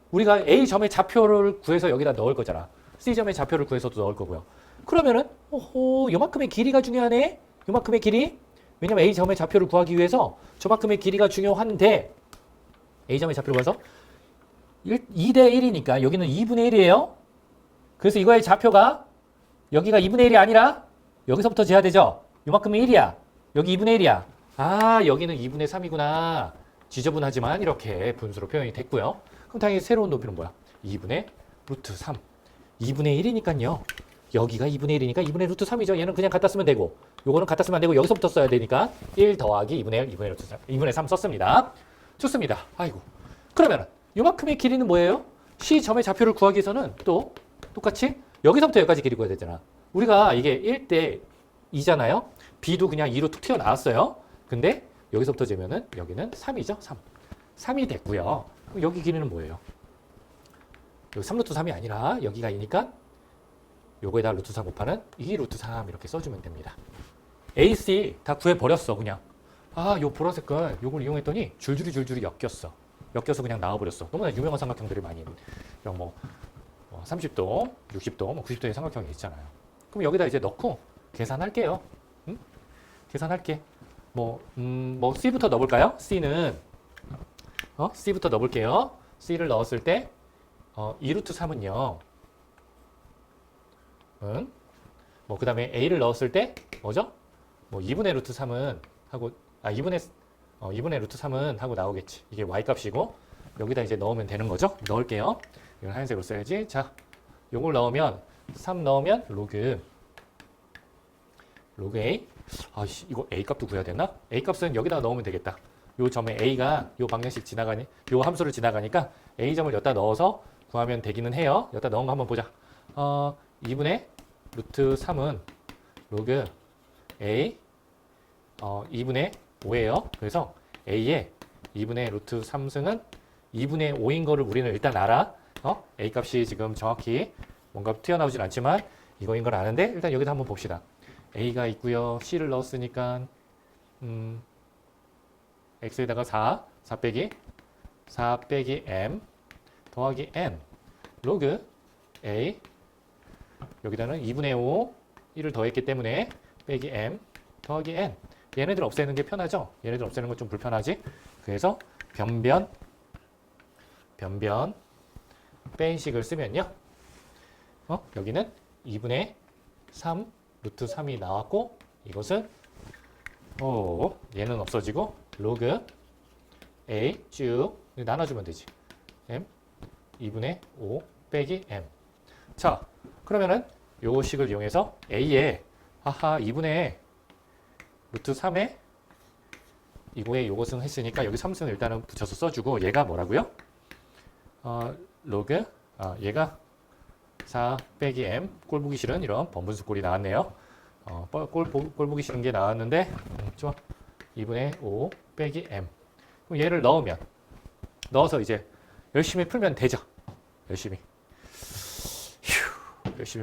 우리가 A점의 좌표를 구해서 여기다 넣을 거잖아. C점의 좌표를 구해서도 넣을 거고요. 그러면은 요만큼의 길이가 중요하네. 요만큼의 길이. 왜냐면 A점의 좌표를 구하기 위해서 저만큼의 길이가 중요한데 A점의 좌표를 구해서 2대 1이니까 여기는 2분의 1이에요. 그래서 이거의 좌표가 여기가 2분의 1이 아니라 여기서부터 재야 되죠. 요만큼이 1이야. 여기 2분의 1이야. 여기는 2분의 3이구나. 지저분하지만 이렇게 분수로 표현이 됐고요. 그럼 당연히 새로운 높이는 뭐야? 2분의 루트 3. 2분의 1이니까요. 여기가 2분의 1이니까 2분의 루트 3이죠. 얘는 그냥 갖다 쓰면 되고 요거는 갖다 쓰면 안 되고 여기서부터 써야 되니까 1 더하기 2분의 1, 2분의 루트 3, 2분의 3 썼습니다. 좋습니다. 아이고. 그러면 요만큼의 길이는 뭐예요? C점의 좌표를 구하기 위해서는 또 똑같이 여기서부터 여기까지 길이 구해야 되잖아. 우리가 이게 1대 2잖아요. B도 그냥 2로 툭 튀어나왔어요. 근데 여기서부터 재면은 여기는 3이죠. 3. 3이 됐고요. 그럼 여기 길이는 뭐예요? 여기 3루트 3이 아니라 여기가 2니까 요거에다 루트 3 곱하는 2 루트 3 이렇게 써주면 됩니다. AC 다 구해버렸어 그냥. 요 보라색 깔 요걸 이용했더니 줄줄이 엮였어. 엮여서 그냥 나와버렸어. 너무나 유명한 삼각형들이 많이 이런 뭐 30도, 60도, 뭐 90도의 삼각형이 있잖아요. 그럼 여기다 이제 넣고 계산할게요. 응? 계산할게. 뭐 C부터 넣어볼까요? C는 C부터 넣어볼게요. C를 넣었을 때 2루트 3은요. 뭐 그 다음에 A를 넣었을 때 뭐죠? 뭐 2분의 루트 3은 하고 2분의 루트 3은 하고 나오겠지. 이게 y 값이고 여기다 이제 넣으면 되는 거죠. 넣을게요. 이건 하얀색으로 써야지. 자, 요걸 넣으면 3 넣으면 로그 A. 이거 A 값도 구해야 되나? A 값은 여기다 넣으면 되겠다. 요 점에 A가 요 방정식 요 함수를 지나가니까 A 점을 여기다 넣어서 구하면 되기는 해요. 여기다 넣은 거 한번 보자. 2분의 루트 3은 로그 A 2분의 5예요. 그래서 A의 2분의 루트 3승은 2분의 5인 거를 우리는 일단 알아. A 값이 지금 정확히 뭔가 튀어나오진 않지만 이거인 걸 아는데 일단 여기다 한번 봅시다. A가 있고요. C를 넣었으니까 X에다가 4 빼기 M 더하기 N 로그 A 여기다는 2분의 5 1을 더했기 때문에 빼기 M 더하기 N 얘네들 없애는 게 편하죠? 얘네들 없애는 건 좀 불편하지? 그래서 변변 빼인식을 쓰면요. 여기는 2분의 3 루트 3이 나왔고 이것은 얘는 없어지고 로그 A 쭉 나눠주면 되지. M 2분의 5 빼기 M. 자, 그러면은 요 식을 이용해서 A에 2분의 루트 3에 이거에 요것은 했으니까 여기 3승을 일단은 붙여서 써주고 얘가 뭐라고요? 로그 얘가 4 빼기 M 꼴 보기 싫은 이런 번분수 꼴이 나왔네요. 꼴 보기 싫은 게 나왔는데 좋아. 2분의 5 빼기 M 그럼 얘를 넣어서 이제 열심히 풀면 되죠. 열심히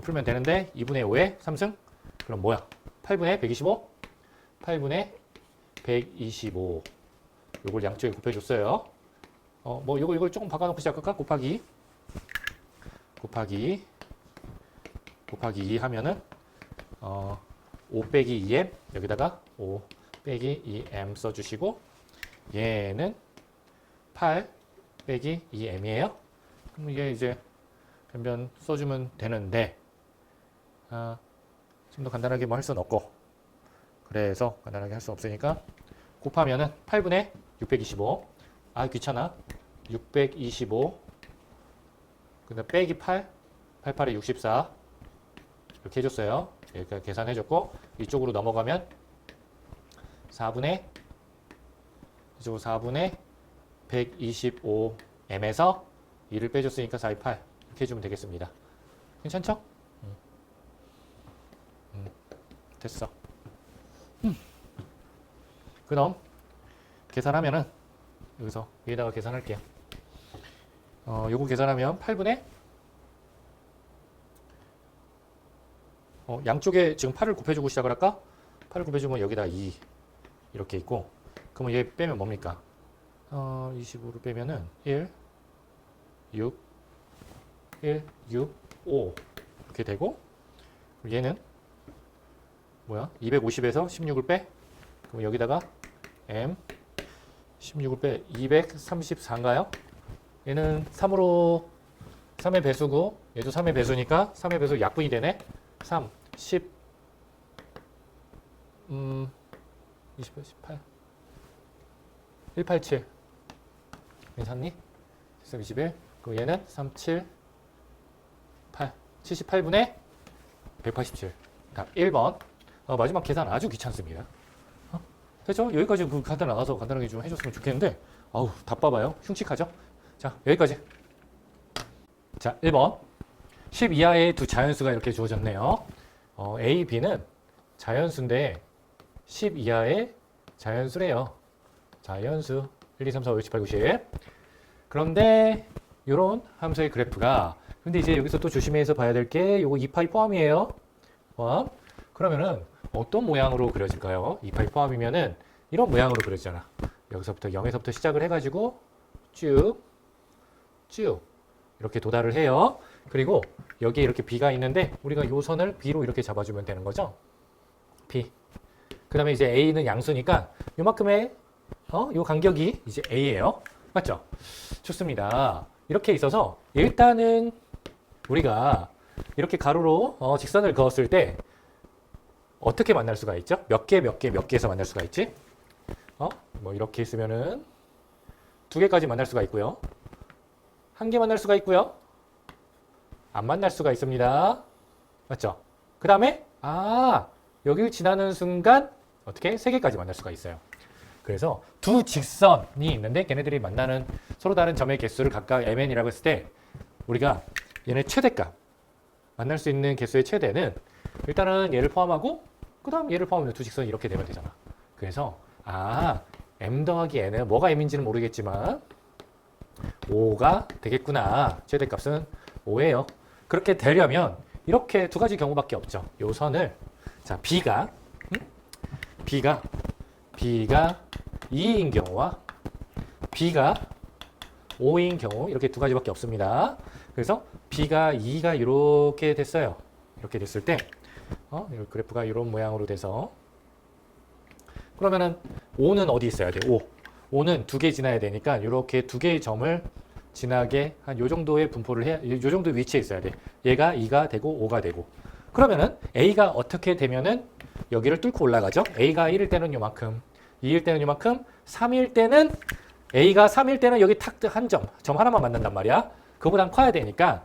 풀면 되는데 2분의 5에 3승 그럼 뭐야? 8분의 125 8분의 125 요걸 양쪽에 곱해줬어요. 뭐 이걸 조금 바꿔놓고 시작할까? 곱하기 2 하면은 5 빼기 2m 여기다가 5 빼기 2m 써주시고 얘는 8 빼기 2m이에요. 그럼 이게 이제 변변 써주면 되는데 좀 더 간단하게 뭐 할 수는 없고 그래서 간단하게 할 수 없으니까 곱하면은 8분의 625 귀찮아 625 근데 빼기 8 88에 64 이렇게 해줬어요. 이렇게 계산해줬고 이쪽으로 넘어가면 4분의 125m에서 2를 빼줬으니까 428 이렇게 해주면 되겠습니다. 괜찮죠? 됐어. 그럼 계산하면은 여기서 위에다가 계산할게요. 요거 계산하면 8분의 양쪽에 지금 8을 곱해주고 시작을 할까? 8을 곱해주면 여기다 2 이렇게 있고 그러면 얘 빼면 뭡니까? 25를 빼면은 1 6 5 이렇게 되고 얘는 뭐야? 250에서 16을 빼? 그럼 여기다가 M 16을 빼 234인가요? 얘는 3의 배수고 얘도 3의 배수니까 3의 배수 약분이 되네. 3, 10 20, 18 187 괜찮니? 21 그럼 얘는 3, 7 8 78분의 187 답 1번 마지막 계산 아주 귀찮습니다. 됐죠? 여기까지 그 간단 나가서 간단하게 좀 해줬으면 좋겠는데 답봐봐요. 흉측하죠? 자 여기까지. 자 1번 10 이하의 두 자연수가 이렇게 주어졌네요. A, B는 자연수인데 10 이하의 자연수래요. 자연수 1, 2, 3, 4, 5, 6, 7, 8, 9, 10 그런데 이런 함수의 그래프가 근데 이제 여기서 또 조심해서 봐야 될 게 요거 2파이 포함이에요. 포함. 그러면은 어떤 모양으로 그려질까요? 2파이 포함이면은 이런 모양으로 그려지잖아. 여기서부터 0에서부터 시작을 해가지고 쭉 이렇게 도달을 해요. 그리고 여기에 이렇게 B가 있는데 우리가 요 선을 B로 이렇게 잡아주면 되는 거죠. B. 그 다음에 이제 A는 양수니까 요만큼의 요 간격이 이제 A예요. 맞죠? 좋습니다. 이렇게 있어서 일단은 우리가 이렇게 가로로 직선을 그었을 때 어떻게 만날 수가 있죠? 몇 개에서 만날 수가 있지? 뭐 이렇게 있으면은 2개까지 만날 수가 있고요. 1개 만날 수가 있고요. 안 만날 수가 있습니다. 맞죠? 그 다음에 여기를 지나는 순간 어떻게? 3개까지 만날 수가 있어요. 그래서 두 직선이 있는데 걔네들이 만나는 서로 다른 점의 개수를 각각 mn이라고 했을 때 우리가 얘네 최대값 만날 수 있는 개수의 최대는 일단은 얘를 포함하고 그 다음 얘를 포함하면 두 직선이 이렇게 되면 되잖아. 그래서 m 더하기 n은 뭐가 m인지는 모르겠지만 5가 되겠구나. 최대값은 5예요. 그렇게 되려면 이렇게 두 가지 경우밖에 없죠. 요 선을 자 B가 2인 경우와 B가 5인 경우 이렇게 두 가지밖에 없습니다. 그래서 B가 2가 이렇게 됐어요. 이렇게 됐을 때 그래프가 이런 모양으로 돼서 그러면은 5는 어디 있어야 돼? 5는 2개 지나야 되니까 이렇게 2개의 점을 지나게 한 요 정도의 분포를 해야 요 정도 위치에 있어야 돼. 얘가 2가 되고 5가 되고. 그러면은 A가 어떻게 되면은 여기를 뚫고 올라가죠? A가 1일 때는 요만큼, 2일 때는 요만큼, 3일 때는 A가 3일 때는 여기 탁 한 점 하나만 만난단 말이야. 그거보단 커야 되니까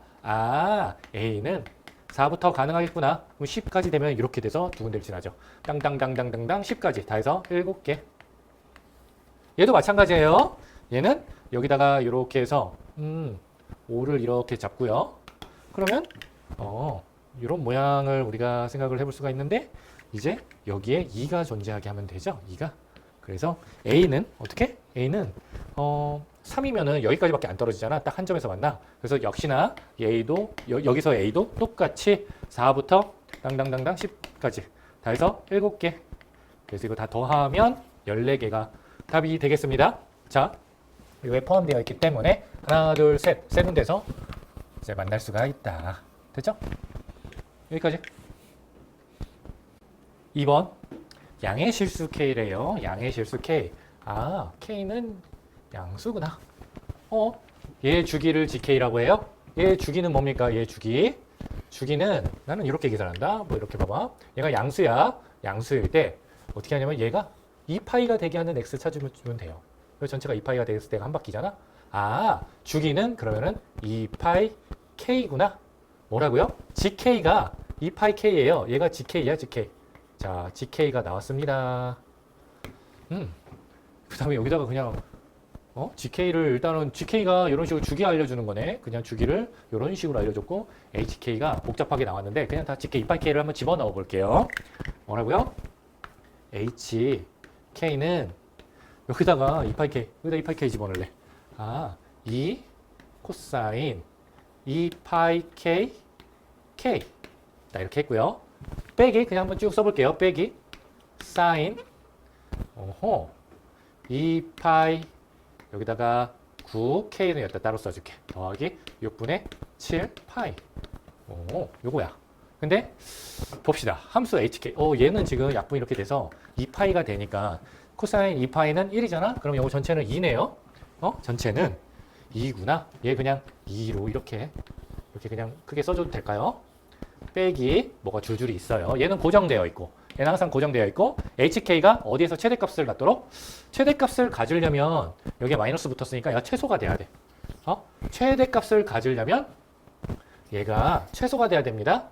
A는 4부터 가능하겠구나. 그럼 10까지 되면 이렇게 돼서 두 군데를 지나죠. 땅땅땅땅땅땅 10까지 다 해서 7개. 얘도 마찬가지예요. 얘는 여기다가 이렇게 해서 5를 이렇게 잡고요. 그러면 이런 모양을 우리가 생각을 해볼 수가 있는데 이제 여기에 2가 존재하게 하면 되죠. 2가. 그래서 A는 어떻게? A는 3이면은 여기까지밖에 안 떨어지잖아. 딱 한 점에서 만나. 그래서 역시나 A도 여기서 A도 똑같이 4부터 당당당당 10까지 다 해서 7개. 그래서 이거 다 더하면 14개가 답이 되겠습니다. 자, 이거에 포함되어 있기 때문에 하나, 둘, 셋, 세 군데서 이제 만날 수가 있다. 됐죠? 여기까지. 2번 양의 실수 K래요. 양의 실수 K. K는 양수구나. 얘 주기를 GK라고 해요. 얘 주기는 뭡니까? 얘 주기. 주기는 나는 이렇게 계산한다. 뭐 이렇게 봐봐. 얘가 양수야. 양수일 때 어떻게 하냐면 얘가 2파이가 되게 하는 x 찾으면 돼요. 그래서 전체가 2파이가 됐을 때가 한 바퀴잖아. 주기는 그러면은 2파이 K구나. 뭐라고요? GK가 2파이 K예요. 얘가 GK야, GK. 자, GK가 나왔습니다. 그 다음에 여기다가 그냥 GK를 일단은 GK가 이런 식으로 주기 알려주는 거네. 그냥 주기를 이런 식으로 알려줬고 HK가 복잡하게 나왔는데 그냥 다 GK 2파이K를 한번 집어넣어 볼게요. 뭐라고요? HK는 여기다가 2파이K, 여기다 2파이K 집어넣을래. 2 코사인 2파이K K. 자, 이렇게 했고요. 빼기 그냥 한번 쭉 써볼게요. 빼기 사인 2파이 여기다가 9K는 여기다 따로 써줄게. 더하기 6분의 7파이. 요거야. 근데 봅시다. 함수 HK. 얘는 지금 약분 이렇게 돼서 2파이가 되니까 코사인 2파이는 1이잖아? 그럼 요거 전체는 2네요. 전체는 2구나. 얘 그냥 2로 이렇게 그냥 크게 써줘도 될까요? 빼기 뭐가 줄줄이 있어요. 얘는 고정되어 있고 얘는 항상 고정되어 있고 HK가 어디에서 최대값을 갖도록 최대값을 가지려면 여기에 마이너스 붙었으니까 얘가 최소가 돼야 돼. 최대값을 가지려면 얘가 최소가 돼야 됩니다.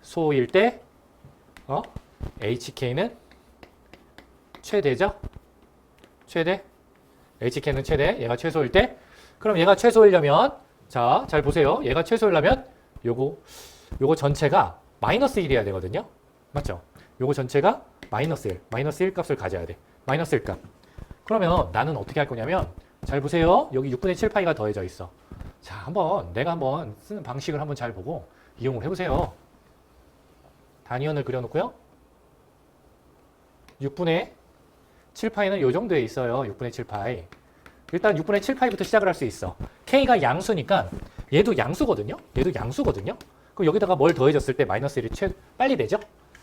최소일 때 HK는 최대죠. 최대. HK는 최대. 얘가 최소일 때. 그럼 얘가 최소이려면 자, 잘 보세요. 얘가 최소이려면 요거 전체가 마이너스 1이어야 되거든요. 맞죠? 요거 전체가 마이너스 1. 마이너스 1 값을 가져야 돼. 마이너스 1 값. 그러면 나는 어떻게 할 거냐면 잘 보세요. 여기 6분의 7파이가 더해져 있어. 자, 내가 한번 쓰는 방식을 한번 잘 보고 이용을 해보세요. 단위원을 그려놓고요. 6분의 7파이는 요 정도에 있어요. 6분의 7파이. 일단 6분의 7파이부터 시작을 할 수 있어. K가 양수니까 얘도 양수거든요. 얘도 양수거든요. 그럼 여기다가 뭘 더해줬을 때 마이너스 1이 빨리 되죠?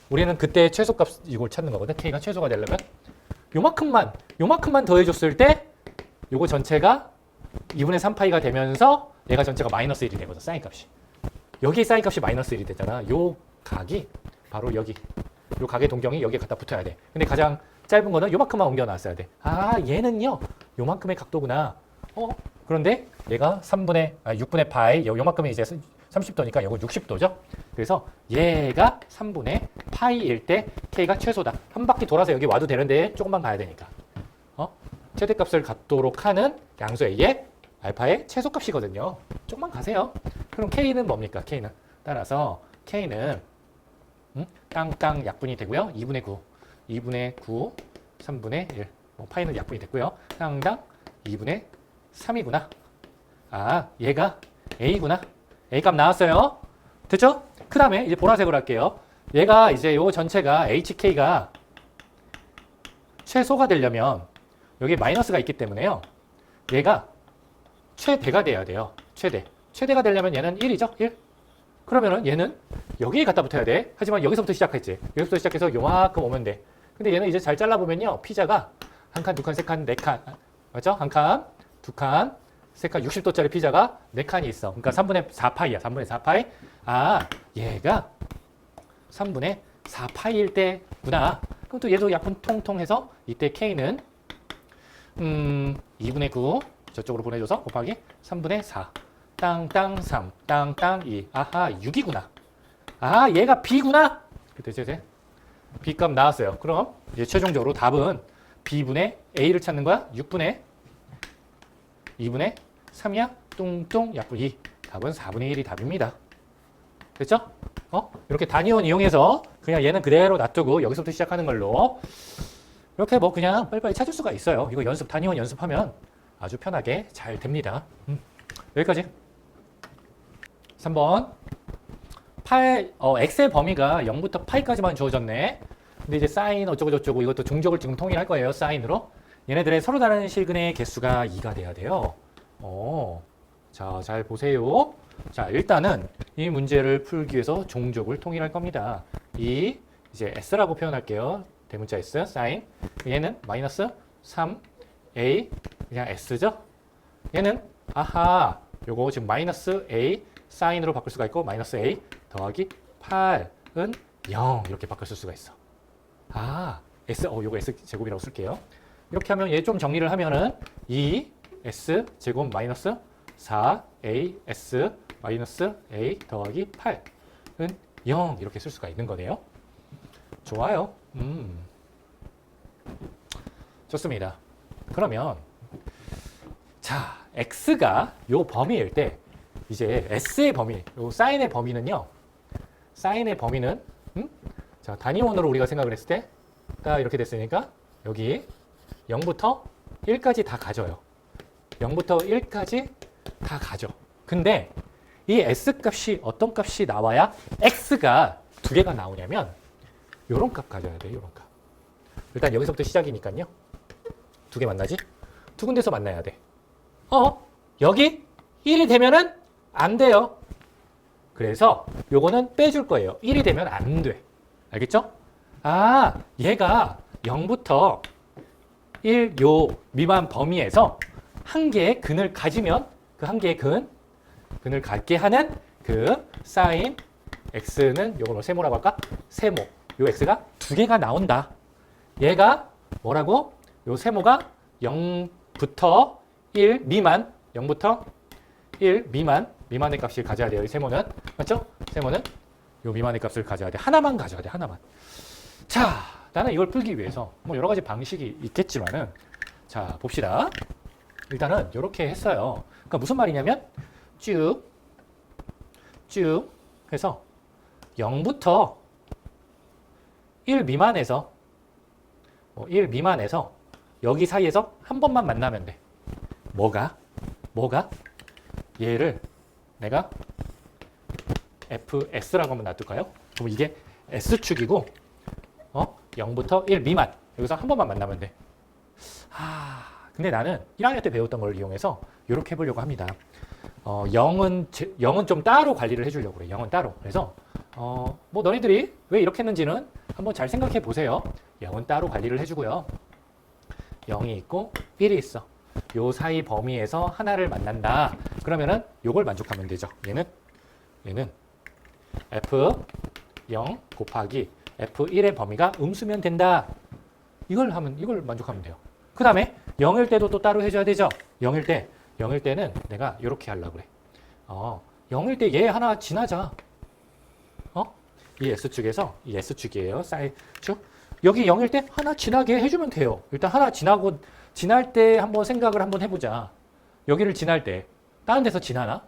우리는 그때 최소값 이걸 찾는 거거든. K가 최소가 되려면 요만큼만 더해줬을 때 요거 전체가 2분의 3파이가 되면서 얘가 전체가 마이너스 1이 되거든. 사인 값이. 여기 사인 값이 마이너스 1이 되잖아. 요 각이 바로 여기. 요 각의 동경이 여기에 갖다 붙어야 돼. 근데 가장 짧은 거는 요만큼만 옮겨놨어야 돼. 아, 얘는요. 요만큼의 각도구나. 그런데 얘가 6분의 파이, 요만큼이 이제 30도니까 요거 60도죠. 그래서 얘가 3분의 파이일 때 K가 최소다. 한 바퀴 돌아서 여기 와도 되는데 조금만 가야 되니까. 최대값을 갖도록 하는 양수 A의 알파의 최소값이거든요. 조금만 가세요. 그럼 K는 뭡니까? K는. 따라서 K는 땅땅 약분이 되고요. 2분의 9, 3분의 1. 파이는 약분이 됐고요. 땅땅 2분의 3이구나. 아, 얘가 A구나. A값 나왔어요. 됐죠? 그 다음에 이제 보라색으로 할게요. 얘가 이제 요 전체가 HK가 최소가 되려면 여기 마이너스가 있기 때문에요. 얘가 최대가 돼야 돼요. 최대가 되려면 얘는 1이죠? 1. 그러면은 얘는 여기에 갖다 붙어야 돼. 하지만 여기서부터 시작했지. 여기서부터 시작해서 요만큼 오면 돼. 근데 얘는 이제 잘 잘라보면요. 피자가 한 칸, 두 칸, 세 칸, 네 칸. 맞죠? 한 칸, 두 칸, 세 칸, 60도짜리 피자가 네 칸이 있어. 그러니까 3분의 4파이야. 3분의 4파이. 아, 얘가 3분의 4파이일 때구나. 그럼 또 얘도 약분 통통해서 이때 K는 2분의 9 저쪽으로 보내줘서 곱하기 3분의 4 땅땅 3 땅땅 2 아하 6이구나. 아, 얘가 B구나. 됐죠? B값 나왔어요. 그럼 이제 최종적으로 답은 B분의 A를 찾는 거야. 6분의 2분의 3이야. 뚱뚱 약분 2. 답은 4분의 1이 답입니다. 됐죠? 이렇게 단위원 이용해서 그냥 얘는 그대로 놔두고 여기서부터 시작하는 걸로 이렇게 뭐 그냥 빨리빨리 찾을 수가 있어요. 이거 단위원 연습하면 아주 편하게 잘 됩니다. 여기까지. 3번. x의 범위가 0부터 파이까지만 주어졌네. 근데 이제 사인 어쩌고저쩌고 이것도 종족을 지금 통일할 거예요. 사인으로. 얘네들의 서로 다른 실근의 개수가 2가 돼야 돼요. 자, 잘 보세요. 자, 일단은 이 문제를 풀기 위해서 종족을 통일할 겁니다. 이제 s라고 표현할게요. 대문자 s, 사인. 얘는 마이너스 3a, 그냥 s죠? 얘는, 아하, 요거 지금 마이너스 a, 사인으로 바꿀 수가 있고, 마이너스 a 더하기 8은 0 이렇게 바꿀 수가 있어. 아, s, 요거 s 제곱이라고 쓸게요. 이렇게 하면 얘 좀 정리를 하면은 2s 제곱 마이너스 4as 마이너스 a 더하기 8은 0 이렇게 쓸 수가 있는 거네요. 좋아요. 좋습니다. 그러면 자, x가 요 범위일 때 이제 s의 범위, 요 사인의 범위는요. 사인의 범위는 자, 단위원으로 우리가 생각을 했을 때 딱 이렇게 됐으니까 여기 0부터 1까지 다 가져요. 0부터 1까지 다 가져. 근데 이 s값이 어떤 값이 나와야 x가 두 개가 나오냐면 요런 값 가져야 돼. 요런 값. 일단 여기서부터 시작이니까요. 두 개 만나지? 두 군데서 만나야 돼. 여기 1이 되면은 안 돼요. 그래서 요거는 빼줄 거예요. 1이 되면 안 돼. 알겠죠? 아, 얘가 0부터 1 요 미만 범위에서 한 개의 근을 가지면 그 한 개의 근을 갖게 하는 그 사인 x는 요걸 세모라고 할까? 세모. 요 x가 두 개가 나온다. 얘가 뭐라고? 요 세모가 0부터 1 미만, 0부터 1 미만의 값을 가져야 돼요. 이 세모는. 맞죠? 세모는 요 미만의 값을 가져야 돼. 하나만 가져야 돼. 하나만. 자, 나는 이걸 풀기 위해서 뭐 여러 가지 방식이 있겠지만은 자, 봅시다. 일단은 이렇게 했어요. 그러니까 무슨 말이냐면 쭉 해서 0부터 1 미만에서 1 미만에서 여기 사이에서 한 번만 만나면 돼. 뭐가? 얘를 내가 fs라고 한번 놔둘까요? 그럼 이게 s축이고 0부터 1 미만 여기서 한 번만 만나면 돼. 근데 나는 1학년 때 배웠던 걸 이용해서 이렇게 해보려고 합니다. 0은 좀 따로 관리를 해주려고 그래. 0은 따로. 그래서 뭐 너희들이 왜 이렇게 했는지는 한번 잘 생각해 보세요. 0은 따로 관리를 해주고요. 0이 있고 1이 있어. 요 사이 범위에서 하나를 만난다. 그러면은 요걸 만족하면 되죠. 얘는 F0 곱하기 F1의 범위가 음수면 된다. 이걸 만족하면 돼요. 그 다음에 0일 때도 또 따로 해줘야 되죠. 0일 때는 내가 이렇게 하려고 그래. 0일 때 얘 하나 지나자. 이 S축에서, 이 S축이에요. 사이축. 여기 0일 때 하나 지나게 해주면 돼요. 일단 하나 지날 때 한번 생각을 한번 해보자. 여기를 지날 때, 다른 데서 지나나?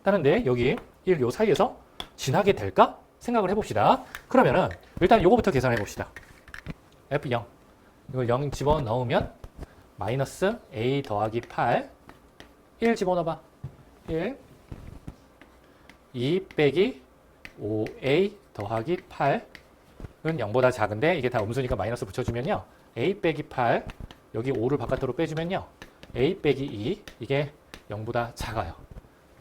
다른데, 여기 1, 요 사이에서 지나게 될까? 생각을 해봅시다. 그러면은, 일단 요거부터 계산해 봅시다. F0. 이걸 0 집어넣으면, 마이너스 A 더하기 8. 1 집어넣어봐. 1. 2 빼기 5A 더하기 8은 0보다 작은데 이게 다 음수니까 마이너스 붙여주면요. A 빼기 8 여기 5를 바깥으로 빼주면요. A 빼기 2 이게 0보다 작아요.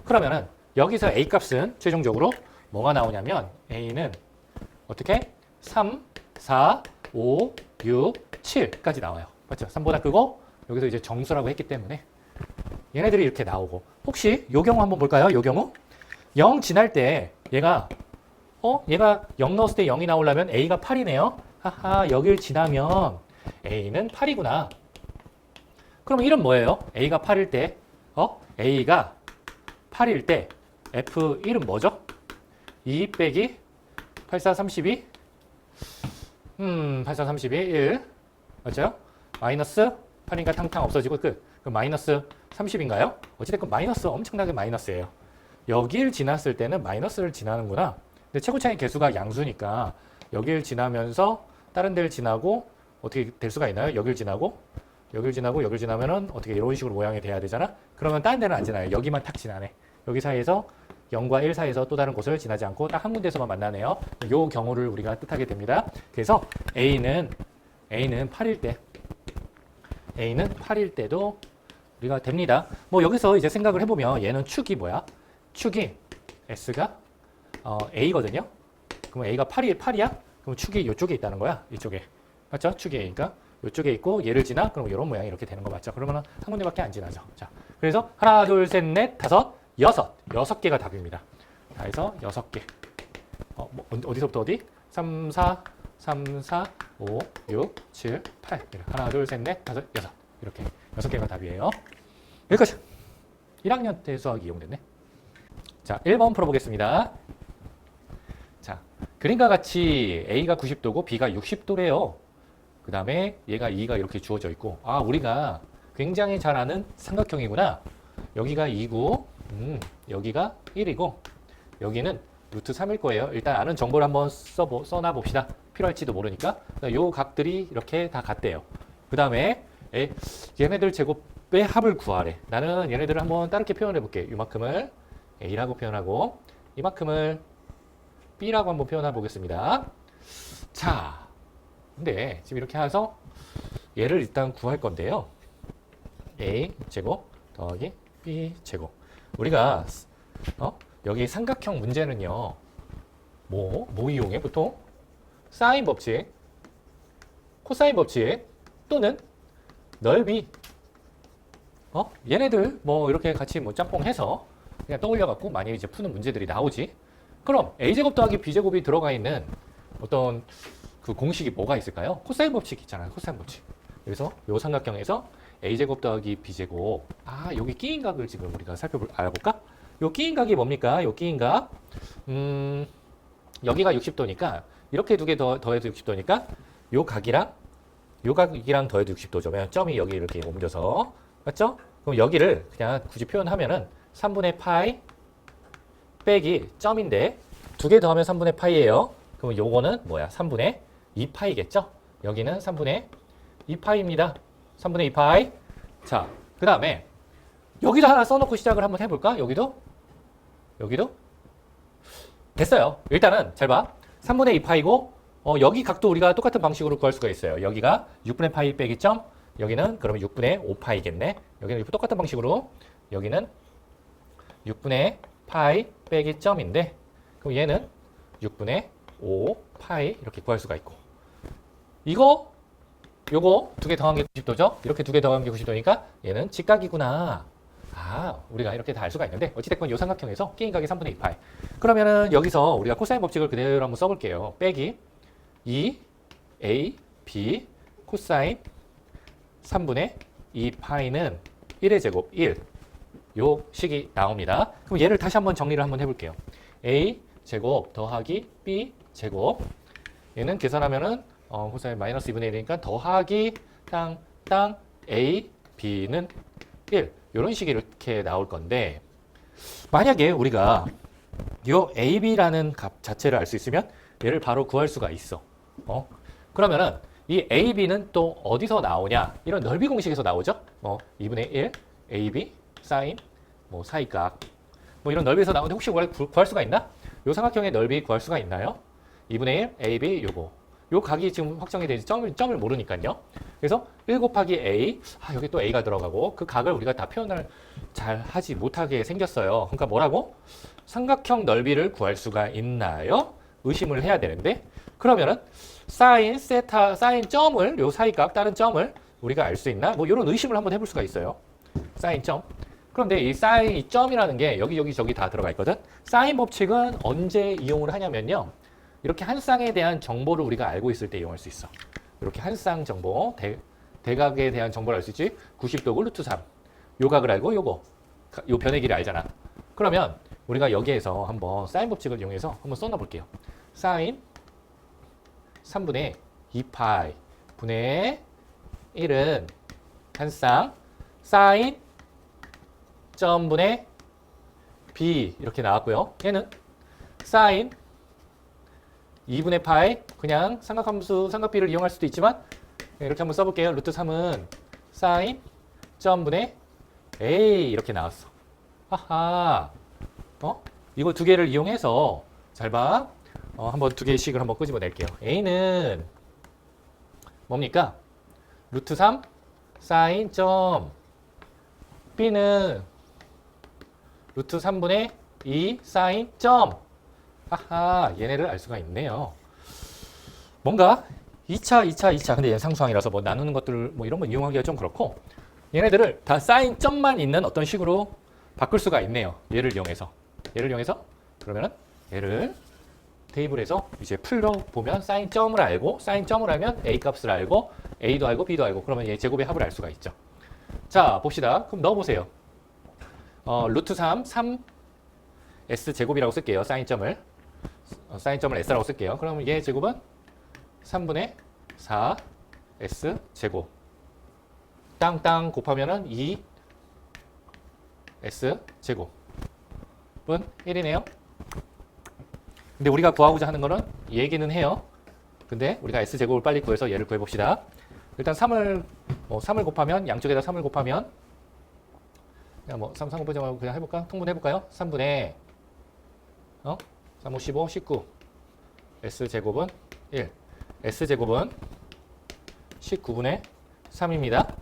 그러면은 여기서 A 값은 최종적으로 뭐가 나오냐면 A는 어떻게? 3, 4, 5, 6, 7까지 나와요. 맞죠? 3보다 크고 여기서 이제 정수라고 했기 때문에 얘네들이 이렇게 나오고 혹시 요 경우 한번 볼까요? 요 경우 0 지날 때 얘가 0 넣었을 때 0이 나오려면 A가 8이네요. 하하, 여길 지나면 A는 8이구나. 그럼 1은 뭐예요? A가 8일 때, A가 8일 때 F1은 뭐죠? 2 빼기 84, 32? 84, 32, 1. 맞죠? 마이너스 8이니까 탕탕 없어지고 끝. 그럼 마이너스 30인가요? 어찌됐건 마이너스 엄청나게 마이너스예요. 여길 지났을 때는 마이너스를 지나는구나. 근데 최고차이 개수가 양수니까 여길 지나면서 다른 데를 지나고 어떻게 될 수가 있나요? 여길 지나고 여길 지나면은 어떻게 이런 식으로 모양이 돼야 되잖아? 그러면 다른 데는 안 지나요. 여기만 탁 지나네. 여기 사이에서 0과 1 사이에서 또 다른 곳을 지나지 않고 딱 한 군데서만 만나네요. 이 경우를 우리가 뜻하게 됩니다. 그래서 A는 8일 때도 우리가 됩니다. 뭐 여기서 이제 생각을 해보면 얘는 축이 뭐야? 축이 S가 A거든요. 그럼 A가 8이야? 그럼 축이 이쪽에 있다는 거야. 이쪽에. 맞죠? 축이 A니까 이쪽에 있고 얘를 지나? 그럼 이런 모양이 이렇게 되는 거 맞죠? 그러면 한 군데밖에 안 지나죠. 자, 그래서 하나, 둘, 셋, 넷, 다섯, 여섯 개가 답입니다. 자, 그래서 6개. 어디서부터 어디? 3, 4, 5, 6, 7, 8. 하나, 둘, 셋, 넷, 다섯, 여섯. 이렇게 6개가 답이에요. 여기까지. 1학년 때 수학이 이용됐네. 자, 1번 풀어보겠습니다. 자, 그림과 같이 A가 90도고 B가 60도래요. 그 다음에 얘가 2가 이렇게 주어져 있고, 우리가 굉장히 잘 아는 삼각형이구나. 여기가 2고, 여기가 1이고, 여기는 루트 3일 거예요. 일단 아는 정보를 한번 써놔 봅시다. 필요할지도 모르니까. 요 각들이 이렇게 다 같대요. 그 다음에 얘네들 제곱의 합을 구하래. 나는 얘네들을 한번 다르게 표현해 볼게. 이만큼을 A라고 표현하고 이만큼을 B라고 한번 표현해 보겠습니다. 자, 근데 지금 이렇게 해서 얘를 일단 구할 건데요. A 제곱 더하기 B 제곱. 우리가 여기 삼각형 문제는요. 뭐 이용해 보통? 사인 법칙, 코사인 법칙 또는 넓이. 얘네들 뭐 이렇게 같이 뭐 짬뽕해서 그냥 떠올려 갖고 많이 이제 푸는 문제들이 나오지. 그럼 A제곱 더하기 B제곱이 들어가 있는 어떤 그 공식이 뭐가 있을까요? 코사인 법칙 있잖아요. 코사인 법칙. 그래서 요 삼각형에서 A제곱 더하기 B제곱. 여기 끼인 각을 지금 우리가 알아볼까? 요 끼인 각이 뭡니까? 요 끼인 각. 여기가 60도니까 이렇게 두 개 더해도 60도니까 요 각이랑 더해도 60도죠. 점이 여기 이렇게 옮겨서. 맞죠? 그럼 여기를 그냥 굳이 표현하면은 3분의 파이 빼기 점인데 두 개 더하면 3분의 파이예요. 그럼 요거는 뭐야? 3분의 2파이겠죠? 여기는 3분의 2파이입니다. 3분의 2파이. 자, 그 다음에 여기도 하나 써놓고 시작을 한번 해볼까? 여기도? 됐어요. 일단은 잘 봐. 3분의 2파이고 여기 각도 우리가 똑같은 방식으로 구할 수가 있어요. 여기가 6분의 파이 빼기 점, 여기는 그러면 6분의 5파이겠네. 여기는 똑같은 방식으로 여기는 6분의 파이 빼기 점인데, 그럼 얘는 6분의 5파이 이렇게 구할 수가 있고, 요거 두 개 더한 게 90도죠? 이렇게 두 개 더한 게 90도니까 얘는 직각이구나. 우리가 이렇게 다 알 수가 있는데, 어찌됐건 요 삼각형에서 끼인각이 3분의 2파이. 그러면은 여기서 우리가 코사인 법칙을 그대로 한번 써볼게요. 빼기 2a b 코사인 3분의 2파이는 1의 제곱 1. 요 식이 나옵니다. 그럼 얘를 다시 한번 정리를 한번 해볼게요. a 제곱 더하기 b 제곱. 얘는 계산하면은 코사인 마이너스 2분의 1이니까 더하기 땅 a b는 1. 이런 식이 이렇게 나올 건데, 만약에 우리가 요 a, b라는 값 자체를 알 수 있으면 얘를 바로 구할 수가 있어. 그러면은 이 a, b는 또 어디서 나오냐? 이런 넓이 공식에서 나오죠. 2분의 1 a, b 사인 사이각 이런 넓이에서 나오는데, 혹시 구할 수가 있나? 요 삼각형의 넓이 구할 수가 있나요? 2분의 1 a, b 요 각이 지금 확정이 되지 점을 모르니까요. 그래서 1 곱하기 a, 여기 또 a가 들어가고, 그 각을 우리가 다 표현을 잘 하지 못하게 생겼어요. 그러니까 뭐라고? 삼각형 넓이를 구할 수가 있나요? 의심을 해야 되는데, 그러면은 사인 세타, 사인 점을, 요 사이각 다른 점을 우리가 알 수 있나? 이런 의심을 한번 해볼 수가 있어요. 사인 점. 그런데 이 사인 이 점이라는 게 여기 저기 다 들어가 있거든. 사인 법칙은 언제 이용을 하냐면요, 이렇게 한 쌍에 대한 정보를 우리가 알고 있을 때 이용할 수 있어. 이렇게 한 쌍 정보, 대각에 대한 정보를 알 수 있지. 90도고 루트 3. 요 각을 알고 요 변의 길을 알잖아. 그러면 우리가 여기에서 한번 사인 법칙을 이용해서 한번 써놔 볼게요. 사인 3분의 2파이 분의 1은 한 쌍 사인 점분의 b 이렇게 나왔고요. 얘는 사인 2분의 파이, 그냥 삼각함수, 삼각비를 이용할 수도 있지만 이렇게 한번 써볼게요. 루트 3은 사인 점분의 a 이렇게 나왔어. 이거 두 개를 이용해서 잘 봐. 한번 두 개씩을 한번 끄집어낼게요. a는 뭡니까? 루트 3 사인 점, b는 루트 3분의 2 사인 점. 얘네를 알 수가 있네요. 뭔가 2차. 근데 얘는 상수항이라서 나누는 것들 이런 거 이용하기가 좀 그렇고, 얘네들을 다 사인 점만 있는 어떤 식으로 바꿀 수가 있네요. 얘를 이용해서 그러면은 얘를 테이블에서 이제 풀어보면 사인 점을 알고, 사인 점을 알면 a 값을 알고, a도 알고 b도 알고, 그러면 얘 제곱의 합을 알 수가 있죠. 자, 봅시다. 그럼 넣어보세요. 루트 3 s 제곱이라고 쓸게요. 사인 점을 s라고 쓸게요. 그러면 얘 제곱은 3분의 4 s 제곱 땅땅 곱하면은 2 s 제곱은 1이네요. 근데 우리가 구하고자 하는 거는 이 얘기는 해요. 근데 우리가 s 제곱을 빨리 구해서 얘를 구해봅시다. 일단 3을 곱하면, 양쪽에다 3을 곱하면, 그냥 3 곱하지 말고 그냥 해볼까? 통분해볼까요? 3분의 3, 5, 15, 19 S제곱은 1. S제곱은 19분의 3입니다.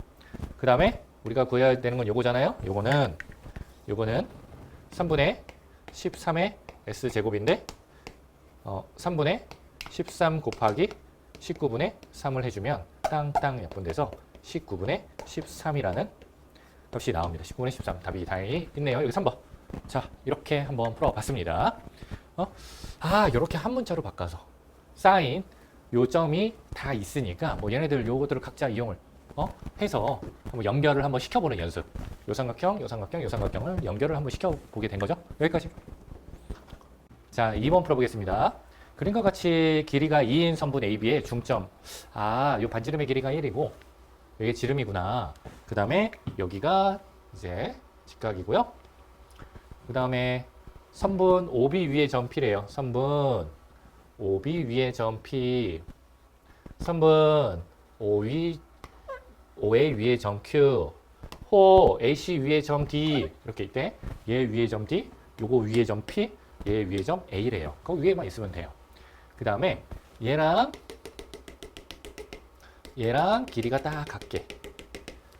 그 다음에 우리가 구해야 되는 건 요거잖아요. 요거는 3분의 13의 S제곱인데 3분의 13 곱하기 19분의 3을 해주면 땅땅 약분돼서 19분의 13이라는 값이 나옵니다. 19분의 13. 답이 다행히 있네요. 여기 3번. 자, 이렇게 한번 풀어봤습니다. 이렇게 한 문자로 바꿔서 사인 요점이 다 있으니까 얘네들 요거들을 각자 이용을 해서 한번 연결을 한번 시켜보는 연습. 요 삼각형을 연결을 한번 시켜보게 된 거죠. 여기까지. 자, 2번 풀어보겠습니다. 그림과 같이 길이가 2인 선분 AB의 중점. 요 반지름의 길이가 1이고 이게 지름이구나. 그 다음에 여기가 이제 직각이고요. 그 다음에 선분 OB 위의 점 P래요. 선분 OB 위의 점 P. 선분 OA 위의 점 Q. 호 AC 위의 점 D. 이렇게 있대. 얘 위의 점 D. 요거 위의 점 P. 얘 위의 점 A래요. 그 위에만 있으면 돼요. 그 다음에 얘랑 길이가 딱 같게.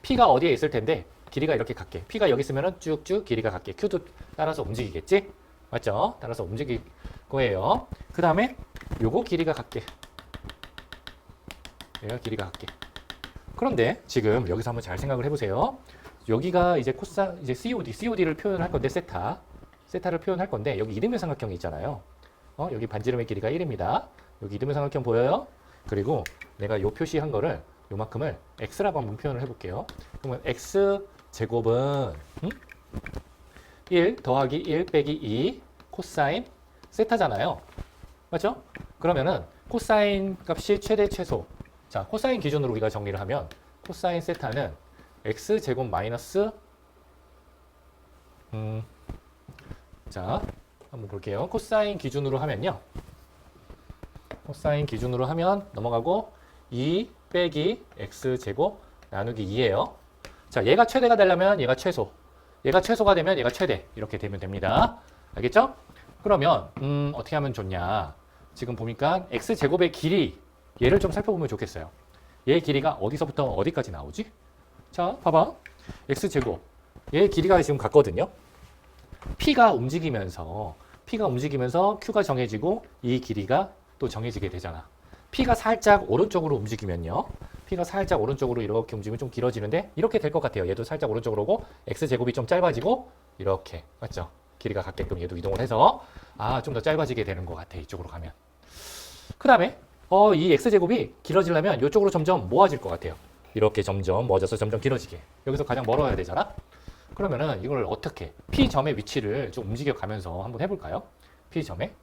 P가 어디에 있을 텐데 길이가 이렇게 같게. P가 여기 있으면은 쭉쭉 길이가 같게. Q도 따라서 움직이겠지? 맞죠? 따라서 움직일 거예요. 그 다음에 요거 길이가 같게. 얘가 길이가 같게. 그런데 지금 여기서 한번 잘 생각을 해보세요. 여기가 이제 이제 COD를 표현할 건데 세타를 표현할 건데 여기 이등변 삼각형이 있잖아요. 여기 반지름의 길이가 1입니다. 여기 이등변 삼각형 보여요? 그리고 내가 요 표시한 거를 요만큼을 x라고 한번 표현을 해볼게요. 그러면 x 제곱은 1 더하기 1 빼기 2 코사인 세타잖아요. 맞죠? 그러면은 코사인 값이 최대 최소. 자, 코사인 기준으로 우리가 정리를 하면 코사인 세타는 x 제곱 마이너스 자, 한번 볼게요. 코사인 기준으로 하면요. 코사인 기준으로 하면 넘어가고 2 빼기 x 제곱 나누기 2예요. 자, 얘가 최대가 되려면 얘가 최소. 얘가 최소가 되면 얘가 최대. 이렇게 되면 됩니다. 알겠죠? 그러면 어떻게 하면 좋냐? 지금 보니까 x 제곱의 길이 얘를 좀 살펴보면 좋겠어요. 얘의 길이가 어디서부터 어디까지 나오지? 자, 봐봐. x 제곱. 얘의 길이가 지금 같거든요. P가 움직이면서 Q가 정해지고 이 길이가 또 정해지게 되잖아. P가 살짝 오른쪽으로 움직이면요. P가 살짝 오른쪽으로 이렇게 움직이면 좀 길어지는데 이렇게 될 것 같아요. 얘도 살짝 오른쪽으로 오고 X제곱이 좀 짧아지고 이렇게. 맞죠? 길이가 같게끔 얘도 이동을 해서 좀 더 짧아지게 되는 것 같아. 이쪽으로 가면. 그 다음에 이 X제곱이 길어지려면 이쪽으로 점점 모아질 것 같아요. 이렇게 점점 모아져서 점점 길어지게. 여기서 가장 멀어야 되잖아. 그러면은 이걸 어떻게 P점의 위치를 좀 움직여 가면서 한번 해볼까요? P점에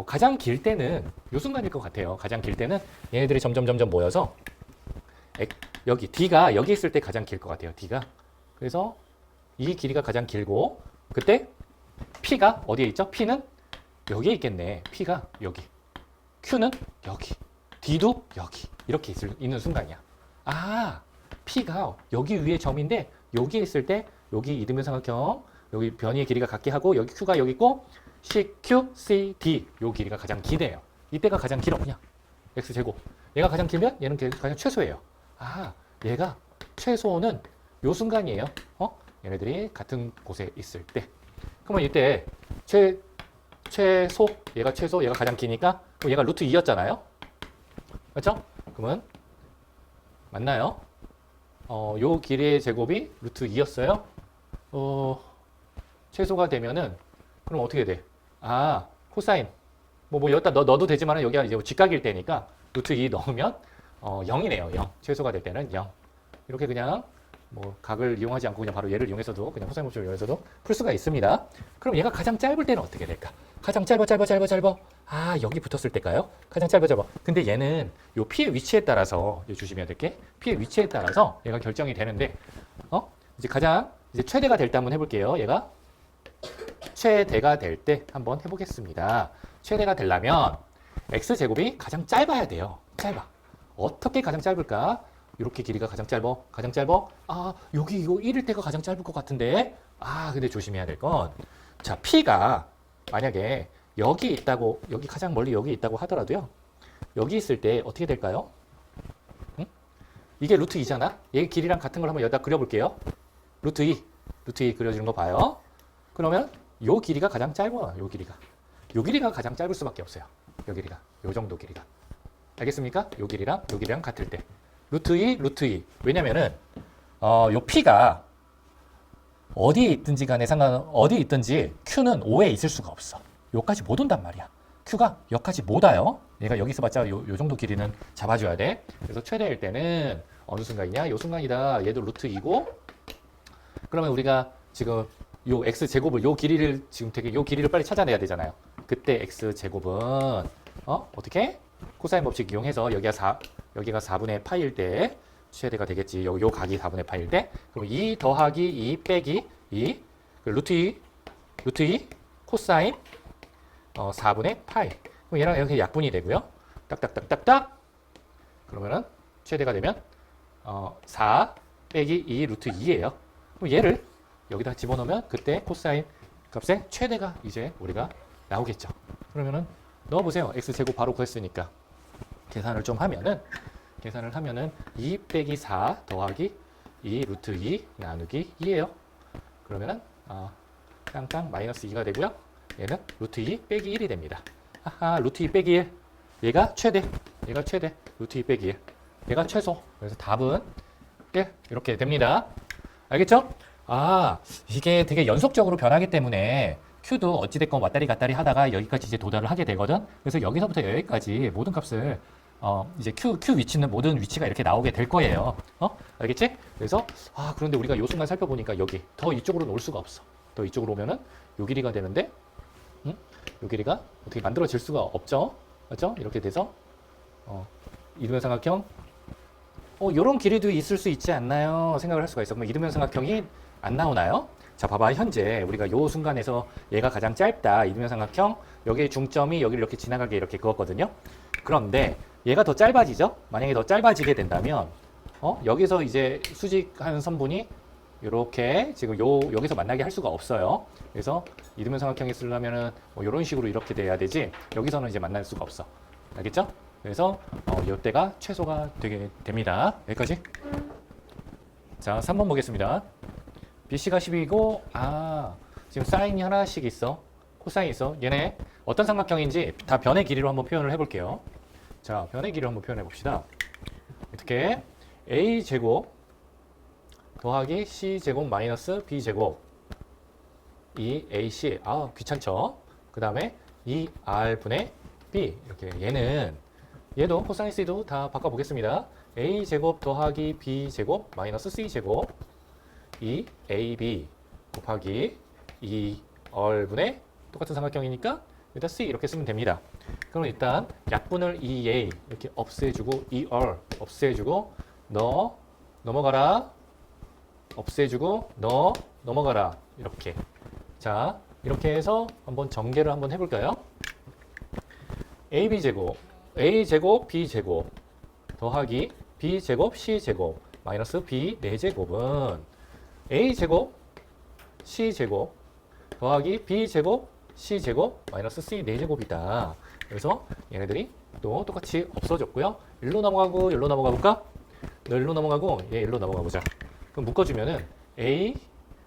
가장 길 때는 요 순간일 것 같아요. 가장 길 때는 얘네들이 점점 모여서 여기 D가 여기 있을 때 가장 길 것 같아요. D가. 그래서 이 길이가 가장 길고 그때 P가 어디에 있죠? P는 여기에 있겠네. P가 여기. Q는 여기. D도 여기. 이렇게 있는 순간이야. P가 여기 위에 점인데 여기에 있을 때 여기 이등변 삼각형 여기 변이의 길이가 같게 하고 여기 Q가 여기 있고 CQ, CD 요 길이가 가장 기네요. 이때가 가장 길어 그냥 X제곱. 얘가 가장 길면 얘는 가장 최소예요. 얘가 최소는 요 순간이에요. 얘네들이 같은 곳에 있을 때. 그러면 이때 최소 얘가 최소 얘가 가장 기니까 그럼 얘가 루트 2였잖아요. 그렇죠? 그러면 맞나요? 요 길이의 제곱이 루트 2였어요. 최소가 되면은 그럼 어떻게 돼? 코사인 여기다 넣어도 되지만은 여기가 이제 직각일 때니까 루트 2 넣으면 0이네요. 0. 최소가 될 때는 0. 이렇게 그냥 각을 이용하지 않고 그냥 바로 얘를 이용해서도 그냥 코사인 법칙을 이용해서도 풀 수가 있습니다. 그럼 얘가 가장 짧을 때는 어떻게 될까? 가장 짧아. 여기 붙었을 때일까요? 가장 짧아. 근데 얘는 요 P의 위치에 따라서 주시면 될 게 P의 위치에 따라서 얘가 결정이 되는데 이제 최대가 될 때 한번 해볼게요. 얘가 최대가 될 때 한번 해보겠습니다. 최대가 되려면 X제곱이 가장 짧아야 돼요. 짧아. 어떻게 가장 짧을까? 이렇게 길이가 가장 짧아. 여기 이거 1일 때가 가장 짧을 것 같은데. 근데 조심해야 될 건, 자, P가 만약에 여기 있다고, 여기 가장 멀리 여기 있다고 하더라도요. 여기 있을 때 어떻게 될까요? 이게 루트 2잖아? 얘 길이랑 같은 걸 한번 여기다 그려볼게요. 루트 2 그려지는 거 봐요. 그러면 요 길이가 가장 짧아. 요 길이가 가장 짧을 수밖에 없어요. 요 길이가. 요 정도 길이가. 알겠습니까? 요 길이랑 같을 때. 루트 2. 왜냐면은 요 P가 어디에 있든지 간에 어디 있든지 Q는 5에 있을 수가 없어. 요까지 못 온단 말이야. Q가 여기까지 못 와요. 얘가 여기 있어봤자 요 정도 길이는 잡아줘야 돼. 그래서 최대일 때는 어느 순간이냐? 요 순간이다. 얘도 루트 2고. 그러면 우리가 지금 요 x 제곱을 요 길이를 요 길이를 빨리 찾아내야 되잖아요. 그때 x 제곱은 어떻게? 코사인 법칙 이용해서 여기가 4분의 파일 때 최대가 되겠지. 요 각이 4분의 파일 때. 그럼 2 더하기 2 빼기 2 루트 2 코사인 4분의 파이. 그럼 얘랑 이렇게 약분이 되고요. 딱딱딱딱딱. 그러면은 최대가 되면 4 빼기 2 루트 2예요. 그럼 얘를 여기다 집어넣으면 그때 코사인 값의 최대가 이제 우리가 나오겠죠. 그러면은 넣어보세요. x제곱 바로 구했으니까. 계산을 좀 하면은 2 빼기 4 더하기 2 루트 2 나누기 2예요. 그러면은 땅땅 마이너스 2가 되고요. 얘는 루트 2 빼기 1이 됩니다. 하하, 루트 2 빼기 1. 얘가 최대. 루트 2 빼기 1. 얘가 최소. 그래서 답은 1 이렇게 됩니다. 알겠죠? 이게 되게 연속적으로 변하기 때문에 Q도 어찌됐건 왔다리 갔다리 하다가 여기까지 이제 도달을 하게 되거든. 그래서 여기서부터 여기까지 모든 값을 이제 Q 위치는 모든 위치가 이렇게 나오게 될 거예요. 알겠지? 그래서 그런데 우리가 요 순간 살펴보니까 여기 더 이쪽으로는 올 수가 없어. 더 이쪽으로 오면은 요 길이가 되는데 요 길이가 어떻게 만들어질 수가 없죠. 맞죠? 이렇게 돼서 이등변 삼각형 요런 길이도 있을 수 있지 않나요? 생각을 할 수가 있어. 그럼 이등변 삼각형이 안 나오나요? 자, 봐봐. 현재 우리가 요 순간에서 얘가 가장 짧다. 이등변 삼각형. 여기의 중점이 여기를 이렇게 지나가게 이렇게 그었거든요. 그런데 얘가 더 짧아지죠? 만약에 더 짧아지게 된다면 여기서 이제 수직한 선분이 이렇게 지금 여기서 만나게 할 수가 없어요. 그래서 이등변 삼각형이 쓰려면은 이런 식으로 이렇게 돼야 되지. 여기서는 이제 만날 수가 없어. 알겠죠? 그래서 이때가 최소가 되게 됩니다. 여기까지. 자, 3번 보겠습니다. BC가 10이고 지금 사인이 하나씩 있어. 코사인이 있어. 얘네 어떤 삼각형인지 다 변의 길이로 한번 표현을 해볼게요. 자, 변의 길이로 한번 표현해 봅시다. 어떻게? A제곱 더하기 C제곱 마이너스 B제곱 이 AC 귀찮죠? 그 다음에 2R분의 B 이렇게 얘도 코사인C도 다 바꿔보겠습니다. A제곱 더하기 B제곱 마이너스 C제곱 2AB 곱하기 2R분의 똑같은 삼각형이니까 일단 C 이렇게 쓰면 됩니다. 그럼 일단 약분을 2A 이렇게 없애주고 2R 없애주고 너 넘어가라 없애주고 너 넘어가라 이렇게. 자, 이렇게 해서 한번 전개를 한번 해볼까요? AB제곱 A제곱 B제곱 더하기 B제곱 C제곱 마이너스 B 4제곱은 A제곱 C제곱 더하기 B제곱 C제곱 마이너스 C 4제곱이다. 그래서 얘네들이 또 똑같이 없어졌고요. 일로 넘어가고 일로 넘어가 볼까? 너 일로 넘어가고 얘 일로 넘어가 보자. 그럼 묶어주면은 A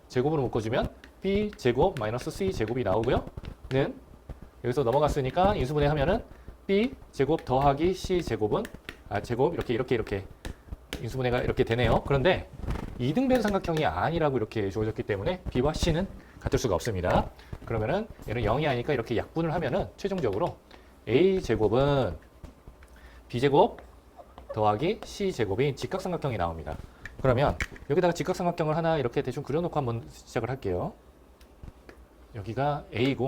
제곱으로 묶어주면 B 제곱 마이너스 C 제곱이 나오고요. 는 여기서 넘어갔으니까 인수분해 하면은 B 제곱 더하기 C 제곱은 제곱 이렇게 인수분해가 이렇게 되네요. 그런데 이등변 삼각형이 아니라고 이렇게 주어졌기 때문에 B와 C는 같을 수가 없습니다. 그러면은 얘는 0이 아니니까 이렇게 약분을 하면은 최종적으로 A 제곱은 B 제곱 더하기 C 제곱인 직각삼각형이 나옵니다. 그러면 여기다가 직각삼각형을 하나 이렇게 대충 그려놓고 한번 시작을 할게요. 여기가 A고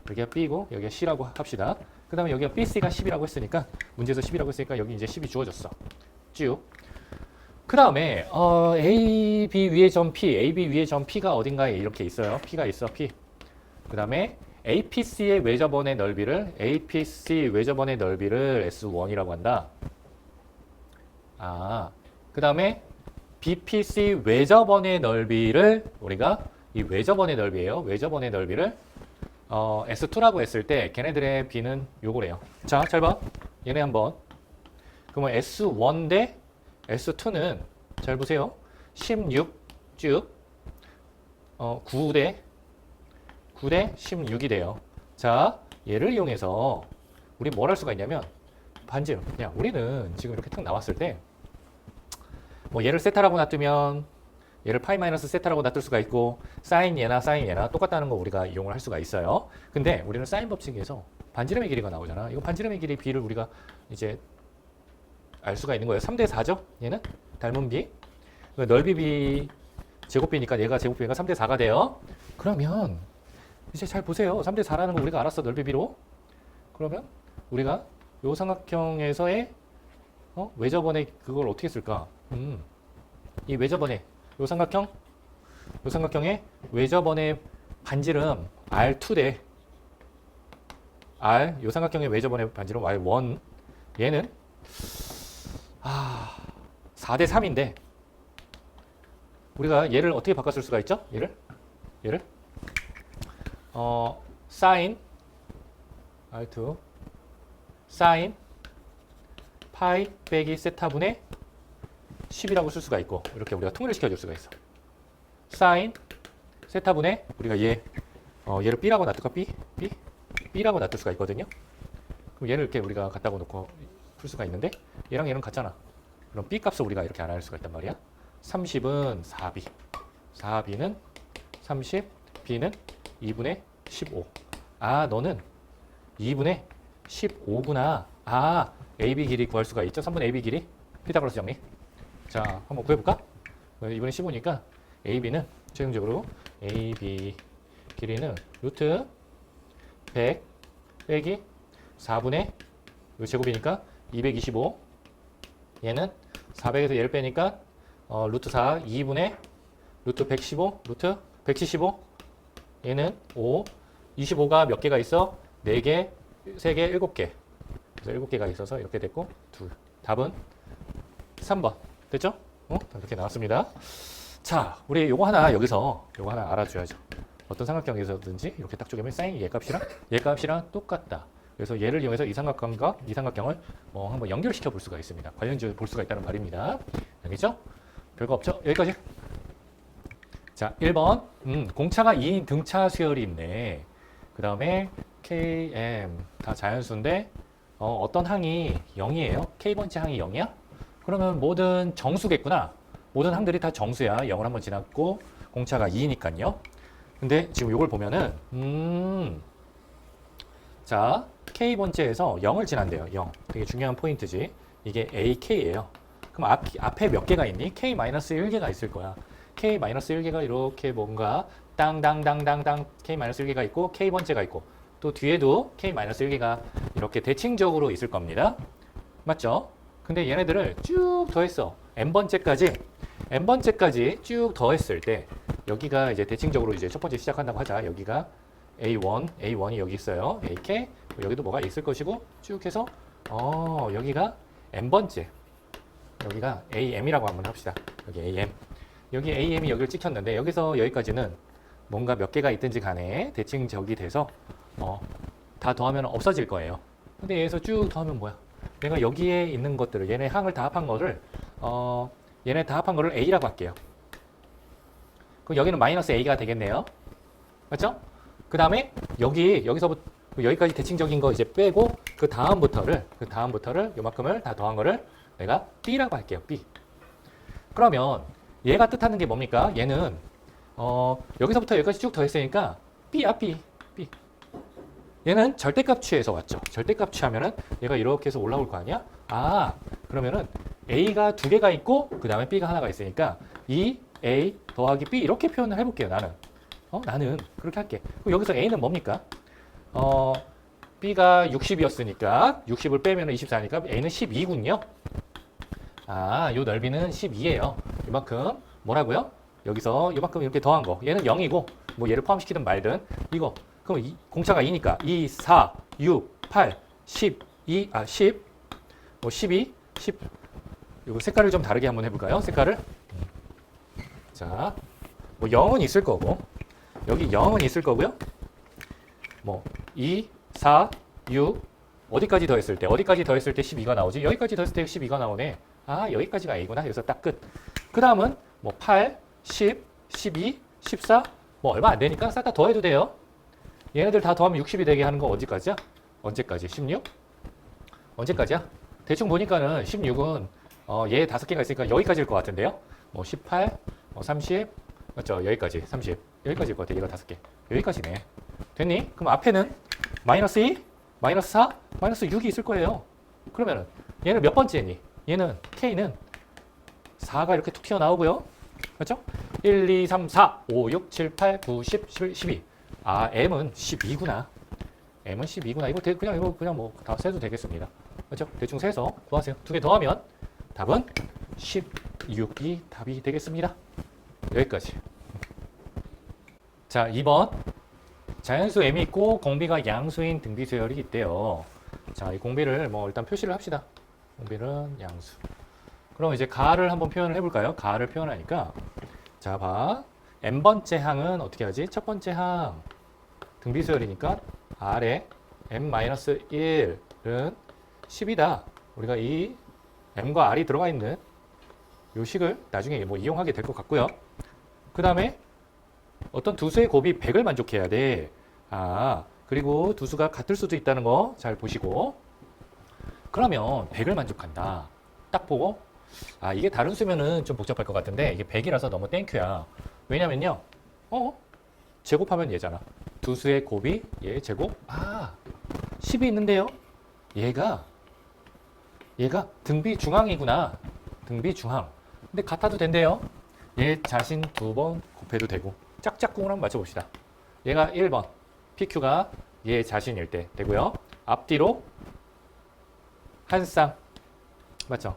여기가 B고 여기가 C라고 합시다. 그 다음에 여기가 BC가 10이라고 했으니까 문제에서 10이라고 했으니까 여기 이제 10이 주어졌어. 쭉. 그 다음에 AB 위에 점 P, AB 위에 점 P가 어딘가에 이렇게 있어요. P가 있어, P. 그 다음에 APC의 외접원의 넓이를 APC 외접원의 넓이를 S1이라고 한다. 그 다음에 BPC 외접원의 넓이를 우리가 이 외접원의 넓이에요. 외접원의 넓이를 S2라고 했을 때 걔네들의 B는 요거래요. 자, 잘 봐. 얘네 한번. 그러면 S1 대 S2는 잘 보세요. 16 쭉 9 대 16이 돼요. 자, 얘를 이용해서 우리 뭘 할 수가 있냐면 반지름. 그냥 우리는 지금 이렇게 탁 나왔을 때 뭐 얘를 세타라고 놔두면 얘를 파이 마이너스 세타라고 놔둘 수가 있고 사인 얘나 똑같다는 거 우리가 이용을 할 수가 있어요. 근데 우리는 사인 법칙에서 반지름의 길이가 나오잖아. 이거 반지름의 길이 B를 우리가 이제 알 수가 있는 거예요. 3대 4죠? 얘는 닮은 B. 넓이 B 제곱 B니까 얘가 제곱 B가 3대 4가 돼요. 그러면 이제 잘 보세요. 3대 4라는 거 우리가 알았어. 넓이 B로. 그러면 우리가 요 삼각형에서의 외접원의 그걸 어떻게 쓸까? 이 외접원의 요 삼각형의 외접원의 반지름 R2 대 R 요 삼각형의 외접원의 반지름 R1 얘는 4대 3인데 우리가 얘를 어떻게 바꿔 쓸 수가 있죠? 얘를 sin R2 sin 파이 빼기 세타분의 10이라고 쓸 수가 있고 이렇게 우리가 통일을 시켜줄 수가 있어. 사인 세타분의 우리가 얘를 B라고 놔둘까? B라고 놔둘 수가 있거든요. 그럼 얘를 이렇게 우리가 갖다가 놓고 풀 수가 있는데 얘랑 얘는 같잖아. 그럼 B 값을 우리가 이렇게 알아낼 수가 있단 말이야. 30은 4B, 4B는 30, B는 2분의 15. 아, 너는 2분의 15구나. 아, AB 길이 구할 수가 있죠. 3분의 AB 길이. 피타고라스 정리. 자, 한번 구해볼까? 2분의 15니까 AB는 최종적으로 AB 길이는 루트 100 빼기 4분의 제곱이니까 225. 얘는 400에서 얘를 빼니까 루트 4 2분의 루트 115 루트 175. 얘는 5. 25가 몇 개가 있어? 4개, 3개, 7개. 그래서 7개가 있어서 이렇게 됐고 둘. 답은 3번. 됐죠? 이렇게 나왔습니다. 자, 우리 요거 하나 여기서 요거 하나 알아줘야죠. 어떤 삼각형에서든지 이렇게 딱 쪼개면 사인 얘 값이랑 똑같다. 그래서 얘를 이용해서 이 삼각형을 한번 연결시켜 볼 수가 있습니다. 관련지을 볼 수가 있다는 말입니다. 알겠죠? 별거 없죠? 여기까지. 자, 1번. 공차가 2인 등차 수열이 있네. 그 다음에 KM 다 자연수인데 어떤 항이 0이에요? K번째 항이 0이야? 그러면 모든 정수겠구나. 모든 항들이 다 정수야. 0을 한번 지났고 공차가 2니까요. 근데 지금 이걸 보면은 자, K번째에서 0을 지난대요. 0. 되게 중요한 포인트지. 이게 AK예요. 그럼 앞에 몇 개가 있니? K-1개가 있을 거야. K-1개가 이렇게 뭔가 땅땅땅땅땅 K-1개가 있고 K번째가 있고 또 뒤에도 K-1개가 이렇게 대칭적으로 있을 겁니다. 맞죠? 근데 얘네들을 쭉 더했어. N번째까지 쭉 더했을 때 여기가 이제 대칭적으로 이제 첫 번째 시작한다고 하자. 여기가 A1이 여기 있어요. AK, 여기도 뭐가 있을 것이고 쭉 해서 여기가 N번째, 여기가 AM이라고 한번 합시다. 여기 AM, 여기 AM이 여기를 찍혔는데 여기서 여기까지는 뭔가 몇 개가 있든지 간에 대칭적이 돼서 다 더하면 없어질 거예요. 근데 여기서 쭉 더하면 뭐야? 내가 여기에 있는 것들을 얘네 항을 다 합한 거를 A라고 할게요. 그럼 여기는 마이너스 A가 되겠네요. 맞죠? 그 다음에 여기서부터 여기까지 대칭적인 거 이제 빼고 그 다음부터를 요만큼을 다 더한 거를 내가 B라고 할게요. B. 그러면 얘가 뜻하는 게 뭡니까? 얘는 여기서부터 여기까지 쭉 더했으니까 B야, B. 얘는 절대값 취해서 왔죠. 절대값 취하면은 얘가 이렇게 해서 올라올 거 아니야? 아, 그러면은 A가 2개가 있고 그 다음에 B가 하나가 있으니까 2A 더하기 B 이렇게 표현을 해볼게요. 나는 그렇게 할게. 그럼 여기서 A는 뭡니까? B가 60이었으니까 60을 빼면 24니까 A는 12군요. 아, 요 넓이는 12예요. 이만큼 뭐라고요? 여기서 이만큼 이렇게 더한 거. 얘는 0이고 뭐 얘를 포함시키든 말든 이거. 그럼 공차가 2니까 2, 4, 6, 8, 10, 10, 12, 10. 이거 색깔을 좀 다르게 한번 해볼까요? 색깔을. 자, 뭐 0은 있을 거고 여기 0은 있을 거고요. 뭐 2, 4, 6 어디까지 더했을 때 12가 나오지? 여기까지 더했을 때 12가 나오네. 아, 여기까지가 A구나. 여기서 딱 끝. 그 다음은 뭐 8, 10, 12, 14 뭐 얼마 안 되니까 싹 다 더해도 돼요. 얘네들 다 더하면 60이 되게 하는 거 언제까지야? 언제까지? 16? 언제까지야? 대충 보니까는 16은 얘 5개가 있으니까 여기까지일 것 같은데요. 뭐 18, 30 맞죠? 여기까지 30 여기까지일 것 같아. 얘가 5개 여기까지네. 됐니? 그럼 앞에는 마이너스 2, 마이너스 4, 마이너스 6이 있을 거예요. 그러면은 얘는 몇 번째니? 얘는 K는 4가 이렇게 툭 튀어나오고요. 맞죠? 1, 2, 3, 4, 5, 6, 7, 8, 9, 10, 11, 12. 아, M은 12구나. M은 12구나. 이거 그냥 뭐 다 세도 되겠습니다. 맞죠? 대충 세서 구하세요. 2개 더하면 답은 16이 답이 되겠습니다. 여기까지. 자, 2번. 자연수 M이 있고 공비가 양수인 등비수열이 있대요. 자, 이 공비를 뭐 일단 표시를 합시다. 공비는 양수. 그럼 이제 가를 한번 표현을 해볼까요? 가를 표현하니까 자, 봐. N번째 항은 어떻게 하지? 첫 번째 항 등비수열이니까 R에 M-1은 10이다. 우리가 이 m과 r이 들어가 있는 요 식을 나중에 뭐 이용하게 될 것 같고요. 그 다음에 어떤 두 수의 곱이 100을 만족해야 돼. 그리고 두 수가 같을 수도 있다는 거 잘 보시고. 그러면 100을 만족한다. 딱 보고, 이게 다른 수면은 좀 복잡할 것 같은데, 이게 100이라서 너무 땡큐야. 왜냐면요, 제곱하면 얘잖아. 두 수의 곱이 얘 제곱. 10이 있는데요. 얘가 등비 중항이구나. 등비 중항. 근데 같아도 된대요. 얘 자신 2번 곱해도 되고. 짝짝꿍을 한번 맞춰봅시다. 얘가 1번. PQ가 얘 자신일 때 되고요. 앞뒤로 한 쌍. 맞죠?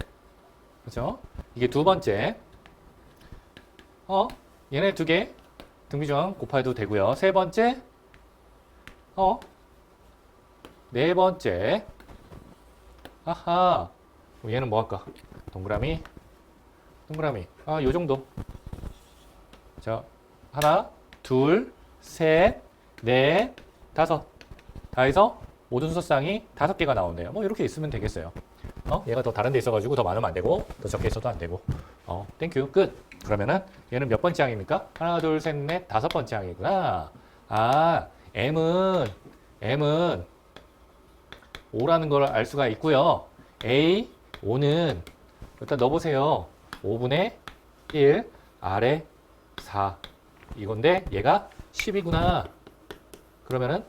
그렇죠? 이게 두 번째. 얘네 두 개 등비중항 곱해도 되고요. 세 번째. 네 번째. 아하. 그럼 얘는 뭐 할까? 동그라미. 요 정도. 자, 하나, 둘, 셋, 넷, 다섯. 다 해서 모든 수쌍이 5개가 나오네요. 뭐 이렇게 있으면 되겠어요. 얘가 더 다른 데 있어가지고 더 많으면 안 되고 더 적게 있어도 안 되고. 땡큐. 끝. 그러면은 얘는 몇 번째 항입니까? 하나, 둘, 셋, 넷, 5번째 항이구나. M은 5라는 걸 알 수가 있고요. A, 5는 일단 넣어보세요. 5분의 1, 아래 4. 이건데 얘가 10이구나. 그러면은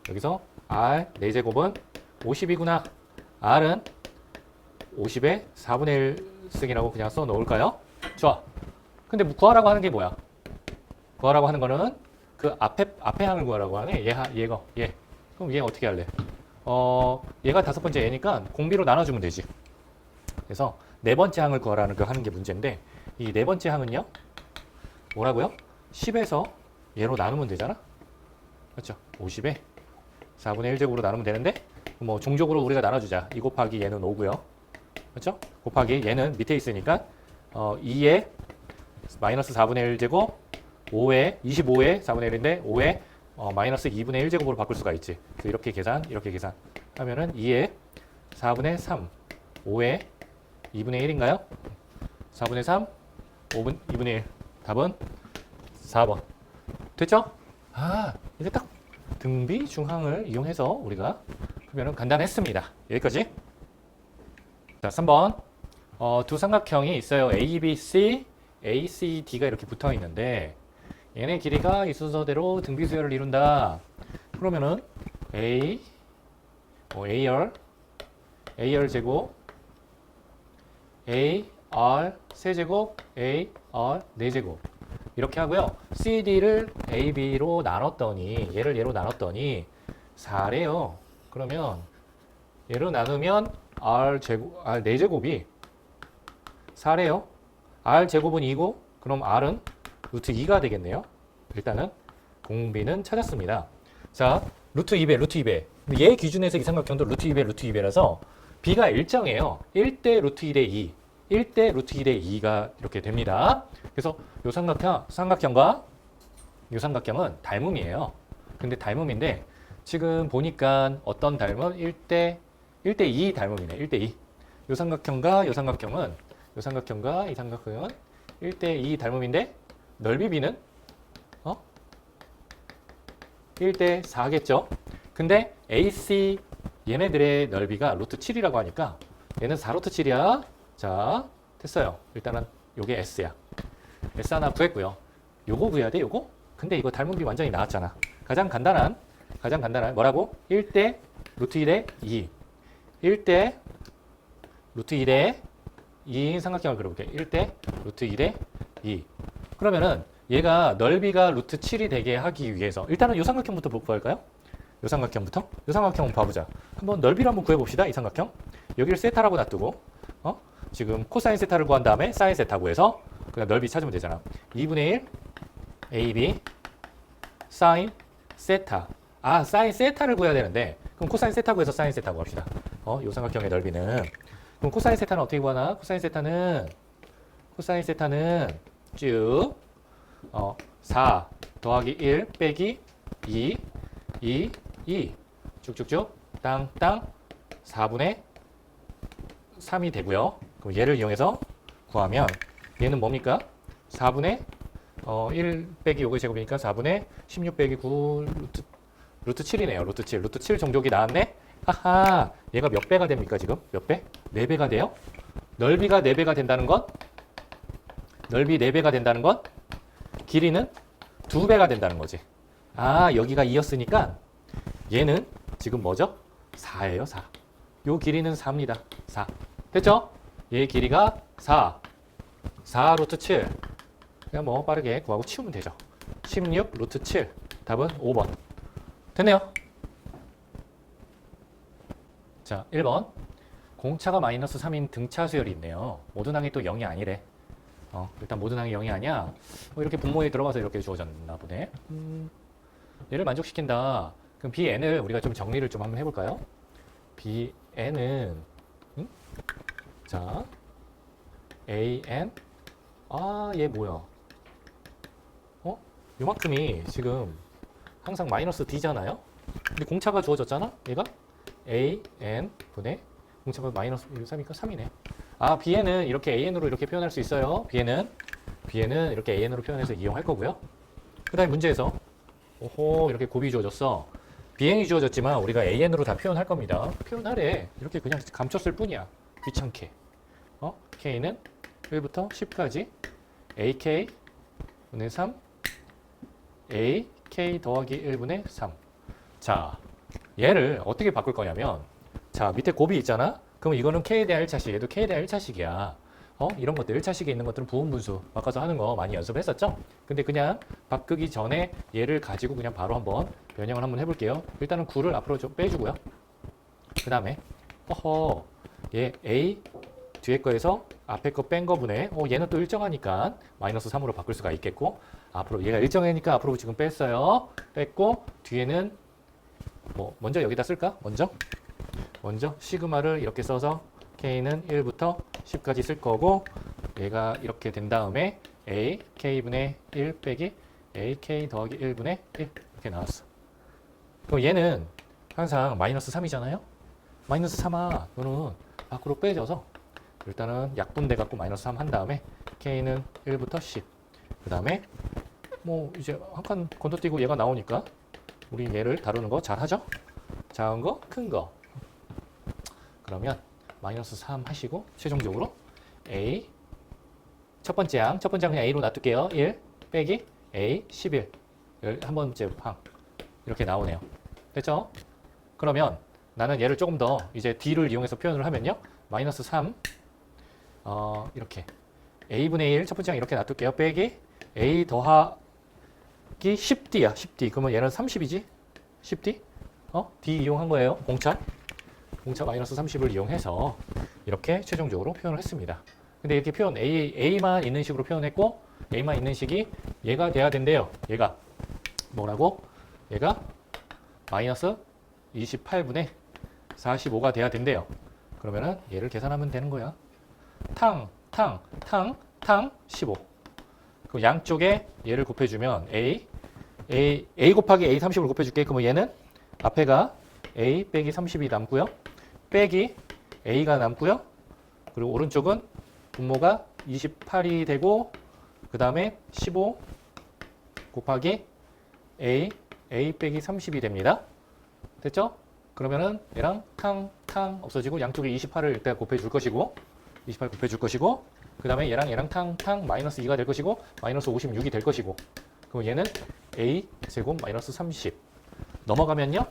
여기서 R 4제곱은 50이구나. R은 50의 4분의 1 승이라고 그냥 써 놓을까요? 좋아. 근데 구하라고 하는 게 뭐야? 구하라고 하는 거는 그 앞에 항을 구하라고 하네. 얘. 그럼 얘 어떻게 할래? 얘가 5번째 얘니까 공비로 나눠주면 되지. 그래서 네 번째 항을 구하라는 거 하는 게 문제인데 이 네 번째 항은요? 뭐라고요? 10에서 얘로 나누면 되잖아? 그렇죠? 50에 4분의 1제곱으로 나누면 되는데 뭐 종족으로 우리가 나눠주자. 2 곱하기 얘는 5고요. 그렇죠? 곱하기 얘는 밑에 있으니까 2에 마이너스 4분의 1제곱 5에 25에 4분의 1인데 5에 마이너스 2분의 1제곱으로 바꿀 수가 있지. 그래서 이렇게 계산 하면은 2에 4분의 3 5에 2분의 1인가요? 4분의 3 2분의 1 답은 4번. 됐죠? 이제 딱 등비 중항을 이용해서 우리가 풀면은 간단했습니다. 여기까지. 자, 3번. 두 삼각형이 있어요. A, B, C, A, C, D가 이렇게 붙어 있는데 얘네 길이가 이 순서대로 등비 수열을 이룬다. 그러면은 A, AR 제곱, AR 세제곱, AR 네제곱 이렇게 하고요. CD를 AB로 나눴더니 얘로 나눴더니 4래요. 그러면 얘로 나누면 R 제곱, R 4제곱이 4래요. R 제곱은 2고 그럼 R은 루트 2가 되겠네요. 일단은 공비는 찾았습니다. 자, 루트 2배. 얘 기준에서 이 삼각형도 루트 2배라서 B가 일정해요. 1대 루트 1의 2, 1대 루트 1의 2가 이렇게 됩니다. 그래서 요 삼각형과 요 삼각형은 닮음이에요. 근데 닮음인데 지금 보니까 어떤 닮음? 1대 2 닮음이네. 1대 2. 요 삼각형과 이 삼각형은 1대 2 닮음인데 넓이 B는 1대 4겠죠. 근데 AC 얘네들의 넓이가 루트 7이라고 하니까 얘는 4루트 7이야. 자, 됐어요. 일단은 요게 S야. S 하나 구했고요. 요거 구해야 돼, 요거? 근데 이거 닮음비 완전히 나왔잖아. 가장 간단한 뭐라고? 1대 루트 1의 2. 1대 루트 1의 2인 삼각형을 그려볼게. 1대 루트 1의 2. 그러면은 얘가 넓이가 루트 7이 되게 하기 위해서 일단은 이 삼각형부터 보고 할까요? 이 삼각형부터? 이 삼각형 한번 봐보자. 한번 넓이를 한번 구해봅시다. 이 삼각형. 여기를 세타라고 놔두고 지금 코사인 세타를 구한 다음에 사인 세타 구해서 그냥 넓이 찾으면 되잖아. 2분의 1 AB 사인 세타. 사인 세타를 구해야 되는데 그럼 코사인 세타 구해서 사인 세타 구합시다. 이 삼각형의 넓이는 그럼 코사인 세타는 어떻게 구하나? 코사인 세타는 쭉 4 더하기 1 빼기 2 쭉쭉쭉 땅땅 4분의 3이 되고요. 그럼 얘를 이용해서 구하면 얘는 뭡니까? 4분의 1 빼기 요거의 제곱이니까 4분의 16 빼기 9 루트 7이네요. 루트 7. 루트 7 정족이 나왔네? 하하. 얘가 몇 배가 됩니까, 지금? 몇 배? 4배가 돼요? 넓이가 4배가 된다는 건? 넓이 4배가 된다는 건? 길이는 2배가 된다는 거지. 아, 여기가 2였으니까 얘는 지금 뭐죠? 4예요, 4. 요 길이는 4입니다. 4. 됐죠? 얘의 길이가 4. 4 루트 7. 그냥 뭐 빠르게 구하고 치우면 되죠. 16 루트 7. 답은 5번. 됐네요. 자, 1번. 공차가 마이너스 3인 등차 수열이 있네요. 모든 항이 또 0이 아니래. 일단 모든 항이 0이 아니야. 이렇게 분모에 들어가서 이렇게 주어졌나 보네. 얘를 만족시킨다. 그럼 bn을 우리가 좀 정리를 좀 한번 해볼까요? bn은 자 an 얘 뭐야? 요만큼이 지금 항상 마이너스 d잖아요? 근데 공차가 주어졌잖아? 얘가 an 분의 공차가 마이너스 3이니까 3이네. bn은 이렇게 an으로 이렇게 표현할 수 있어요. bn은 이렇게 an으로 표현해서 이용할 거고요. 그 다음에 문제에서 오호 이렇게 곱이 주어졌어. bn이 주어졌지만 우리가 an으로 다 표현할 겁니다. 표현하래. 이렇게 그냥 감췄을 뿐이야. 귀찮게. k는 1부터 10까지 ak 분의 3 ak 더하기 1분의 3. 자, 얘를 어떻게 바꿀 거냐면 자, 밑에 곱이 있잖아? 그럼 이거는 k에 대한 1차식, 얘도 k에 대한 1차식이야. 이런 것들, 1차식에 있는 것들은 부분분수 바꿔서 하는 거 많이 연습했었죠? 근데 그냥 바꾸기 전에 얘를 가지고 그냥 바로 한번 변형을 한번 해볼게요. 일단은 9를 앞으로 좀 빼주고요. 그 다음에 얘 a 뒤에 거에서 앞에 거 뺀 거분에 얘는 또 일정하니까 마이너스 3으로 바꿀 수가 있겠고 앞으로 얘가 일정하니까 앞으로 지금 뺐어요. 뺐고 뒤에는 뭐 먼저 여기다 쓸까? 먼저 시그마를 이렇게 써서 k는 1부터 10까지 쓸 거고 얘가 이렇게 된 다음에 a k분의 1 빼기 ak 더하기 1분의 1 이렇게 나왔어. 그럼 얘는 항상 마이너스 3이잖아요. 마이너스 3아 너는 밖으로 빼져서 일단은 약분돼 갖고 마이너스 3 한 다음에 k는 1부터 10. 그 다음에 뭐 이제 한 칸 건너뛰고 얘가 나오니까 우리 얘를 다루는 거 잘 하죠? 작은 거, 큰 거. 그러면 마이너스 3 하시고 최종적으로 a 첫 번째 항 그냥 a로 놔둘게요. 1 빼기 a 11 한 번째 항 이렇게 나오네요. 됐죠? 그러면 나는 얘를 조금 더 이제 d를 이용해서 표현을 하면요. 마이너스 3 이렇게 a분의 1 첫 번째 항 이렇게 놔둘게요. 빼기 a 더하기 10d야. 10d. 그러면 얘는 30이지? 10d? d 이용한 거예요. 공차 마이너스 30을 이용해서 이렇게 최종적으로 표현을 했습니다. 근데 이렇게 표현 a만 있는 식으로 표현했고 a만 있는 식이 얘가 돼야 된대요. 얘가 뭐라고? 얘가 마이너스 28분의 45가 돼야 된대요. 그러면은 얘를 계산하면 되는 거야. 탕 15. 그럼 양쪽에 얘를 곱해주면 a 곱하기 a 30을 곱해줄게. 그러면 얘는 앞에가 a 빼기 30이 남고요. 빼기 a가 남고요. 그리고 오른쪽은 분모가 28이 되고 그 다음에 15 곱하기 a 빼기 30이 됩니다. 됐죠? 그러면은 얘랑 탕 없어지고 양쪽에 28을 일단 곱해줄 것이고 28 곱해줄 것이고 그 다음에 얘랑 탕 마이너스 2가 될 것이고 마이너스 56이 될 것이고 그럼 얘는 a 제곱 마이너스 30 넘어가면요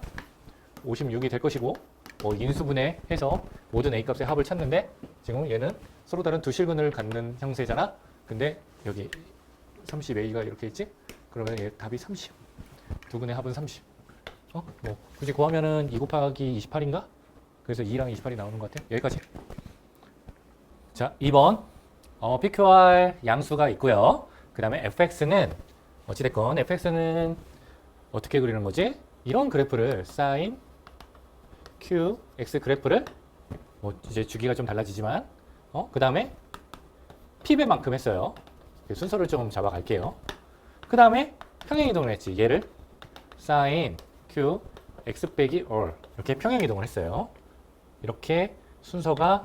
56이 될 것이고 뭐 인수분해 해서 모든 a 값의 합을 찾는데 지금 얘는 서로 다른 두 실근을 갖는 형태잖아. 근데 여기 30a가 이렇게 있지? 그러면 얘 답이 30. 두 근의 합은 30. 뭐 굳이 구하면은 2 곱하기 28인가? 그래서 2랑 28이 나오는 것 같아요. 여기까지. 자, 2번. PQR 양수가 있고요. 그 다음에 fx는 어찌됐건 fx는 어떻게 그리는 거지? 이런 그래프를 sin q x 그래프를 뭐 이제 주기가 좀 달라지지만 그 다음에 p배만큼 했어요. 순서를 좀 잡아갈게요. 그 다음에 평행이동을 했지. 얘를 sin q x 빼기 all 이렇게 평행이동을 했어요. 이렇게 순서가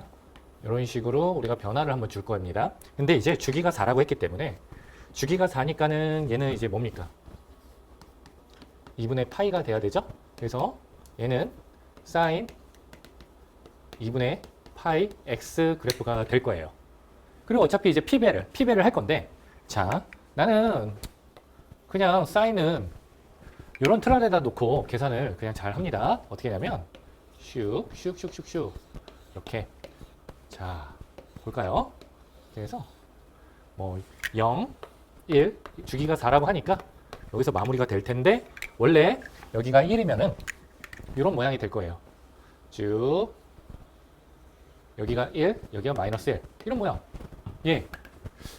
이런 식으로 우리가 변화를 한번 줄 겁니다. 근데 이제 주기가 4라고 했기 때문에 주기가 4니까는 얘는 이제 뭡니까? 2분의 파이가 돼야 되죠? 그래서 얘는 사인 2분의 파이 x 그래프가 될 거예요. 그리고 어차피 이제 피배를 할 건데, 자, 나는 그냥 사인은 이런 틀 안에다 놓고 계산을 그냥 잘 합니다. 어떻게 하냐면 슉슉슉슉슉 이렇게. 자, 볼까요? 그래서 뭐 0, 1, 주기가 4라고 하니까 여기서 마무리가 될 텐데, 원래 여기가 1이면은 이런 모양이 될 거예요. 쭉 여기가 1, 여기가 마이너스 1 이런 모양. 예.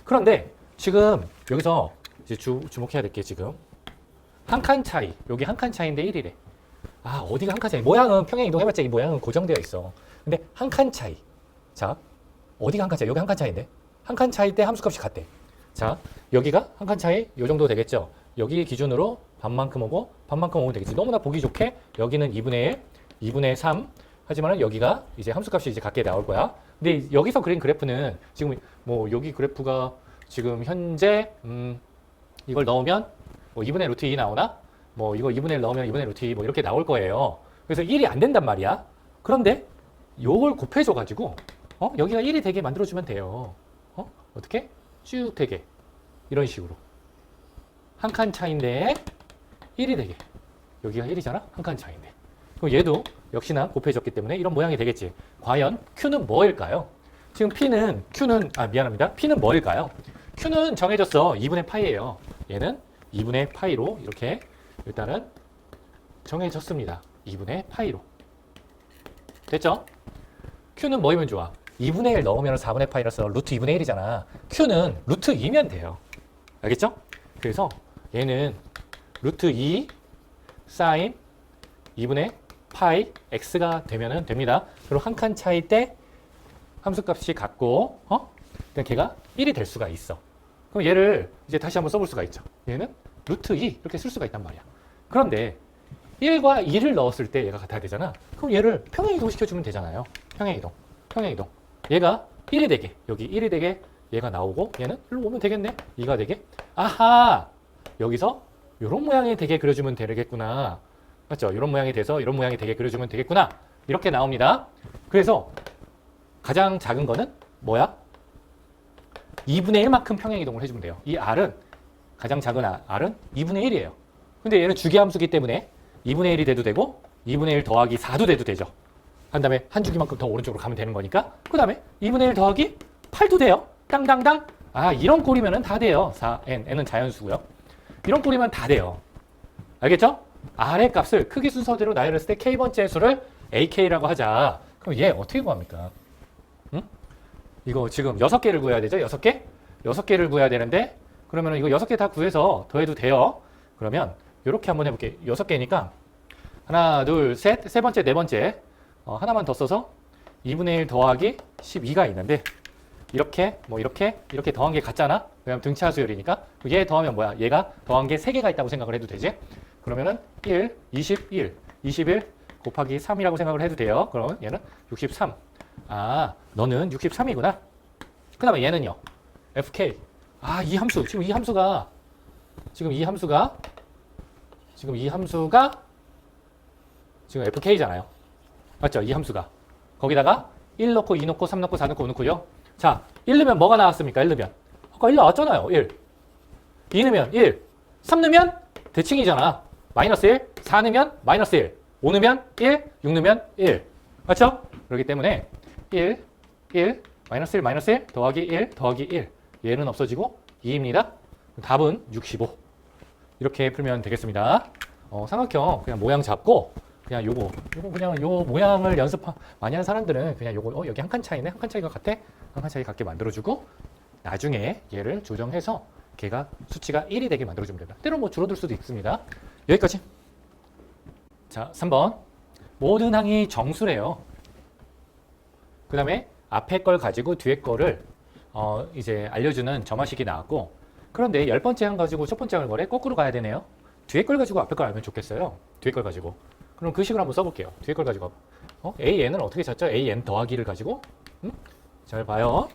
그런데 지금 여기서 이제 주목해야 될 게 지금 한 칸 차이, 여기 한 칸 차이인데 1이래. 아, 어디가 한 칸 차이? 모양은 평행 이동해봤자 이 모양은 고정되어 있어. 근데 한 칸 차이. 자, 어디가 한 칸 차이? 여기 한 칸 차이인데 한 칸 차이 때 함수값이 같대. 자, 여기가 한 칸 차이 요 정도 되겠죠. 여기 기준으로 반만큼 오고 반만큼 오면 되겠지. 너무나 보기 좋게 여기는 2분의 1, 2분의 3 하지만은 여기가 이제 함수값이 이제 같게 나올 거야. 근데 여기서 그린 그래프는 지금 뭐 여기 그래프가 지금 현재 이걸 넣으면 뭐 2분의 루트 2 나오나? 뭐 이거 2분의 1 넣으면 2분의 루트 2 뭐 이렇게 나올 거예요. 그래서 1이 안 된단 말이야. 그런데 요걸 곱해줘 가지고 여기가 1이 되게 만들어주면 돼요. 어떻게? 쭉 되게 이런 식으로 한 칸 차인데 1이 되게, 여기가 1이잖아? 한 칸 차인데. 그럼 얘도 역시나 곱해졌기 때문에 이런 모양이 되겠지. 과연 Q는 뭐일까요? 지금 Q는 P는 뭐일까요? Q는 정해졌어. 2분의 파이예요. 얘는 2분의 파이로 이렇게 일단은 정해졌습니다. 2분의 파이로. 됐죠? Q는 뭐이면 좋아? 2분의 1 넣으면 4분의 파이라서 루트 2분의 1이잖아. Q는 루트 2면 돼요. 알겠죠? 그래서 얘는 루트 2 사인 2분의 파이 x가 되면 됩니다. 그리고 한 칸 차이 때 함수값이 같고 그냥 걔가 1이 될 수가 있어. 그럼 얘를 이제 다시 한번 써볼 수가 있죠. 얘는 루트 2 이렇게 쓸 수가 있단 말이야. 그런데 1과 2를 넣었을 때 얘가 같아야 되잖아. 그럼 얘를 평행이동 시켜주면 되잖아요. 평행이동. 얘가 1이 되게, 여기 1이 되게 얘가 나오고 얘는 일로 오면 되겠네. 2가 되게. 아하! 여기서 이런 모양이 되게 그려주면 되겠구나. 맞죠? 이런 모양이 돼서 이런 모양이 되게 그려주면 되겠구나. 이렇게 나옵니다. 그래서 가장 작은 거는 뭐야? 2분의 1만큼 평행이동을 해주면 돼요. 이 R은, 가장 작은 R은 2분의 1이에요. 근데 얘는 주기함수기 때문에 2분의 1이 돼도 되고 2분의 1 더하기 4도 돼도 되죠. 한 다음에 한 주기만큼 더 오른쪽으로 가면 되는 거니까. 그 다음에 2분의 1 더하기 8도 돼요. 땅땅땅. 아, 이런 꼴이면 다 돼요. 4n, n은 자연수고요. 이런 꼴이면 다 돼요. 알겠죠? R의 값을 크기 순서대로 나열했을 때 k번째 수를 ak라고 하자. 그럼 얘 어떻게 구합니까? 응? 이거 지금 6개를 구해야 되죠? 6개? 6개를 구해야 되는데 그러면 이거 6개 다 구해서 더해도 돼요. 그러면 이렇게 한번 해볼게요. 6개니까 하나, 둘, 셋, 세 번째, 네 번째 하나만 더 써서 2분의 1 더하기 12가 있는데 이렇게 이렇게 더한 게 같잖아? 왜냐면 등차 수열이니까. 얘 더하면 뭐야? 얘가 더한 게 3개가 있다고 생각을 해도 되지? 그러면은 1, 21, 21 곱하기 3이라고 생각을 해도 돼요. 그러면 얘는 63. 아, 너는 63이구나. 그 다음에 얘는요. fk. 아, 이 함수. 지금 이 함수가 지금 fk잖아요. 맞죠? 이 함수가. 거기다가 1 넣고 2 넣고 3 넣고 4 넣고 5 넣고요. 자, 1 넣으면 뭐가 나왔습니까? 1 넣으면. 아까 1 나왔잖아요. 1. 2 넣으면 1. 3 넣으면 대칭이잖아. 마이너스 1. 4 넣으면 마이너스 1. 5 넣으면 1. 6 넣으면 1. 맞죠? 그렇기 때문에 1, 1, 마이너스 1, 마이너스 1, 더하기 1, 더하기 1. 얘는 없어지고 2입니다. 답은 65. 이렇게 풀면 되겠습니다. 삼각형 그냥 모양 잡고 그냥 요거 그냥 요 모양을 연습 많이 하는 사람들은 그냥 요거 여기 한 칸 차이네, 한 칸 차이가 같아, 한 칸 차이 같게 만들어주고 나중에 얘를 조정해서 걔가 수치가 1이 되게 만들어주면 된다. 때로 뭐 줄어들 수도 있습니다. 여기까지. 자, 3번 모든 항이 정수래요. 그 다음에 앞에 걸 가지고 뒤에 거를 이제 알려주는 점화식이 나왔고, 그런데 10번째 항 가지고 첫 번째 항을 거래 거꾸로 가야 되네요. 뒤에 걸 가지고 앞에 걸 알면 좋겠어요. 뒤에 걸 가지고. 그럼 그 식을 한번 써볼게요. 뒤에 걸 가지고 AN을 어떻게 찾죠? AN 더하기를 가지고 잘 봐요.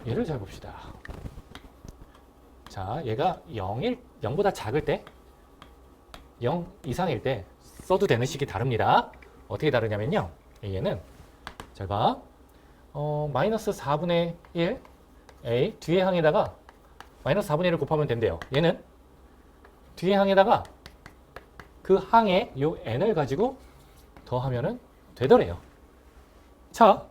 얘를 잘 봅시다. 자, 얘가 0보다 작을 때, 0 이상일 때 써도 되는 식이 다릅니다. 어떻게 다르냐면요. 얘는, 잘 봐. 마이너스 4분의 1, A, 뒤에 항에다가 마이너스 4분의 1을 곱하면 된대요. 얘는 뒤에 항에다가 그 항에 요 n을 가지고 더하면은 되더래요. 자,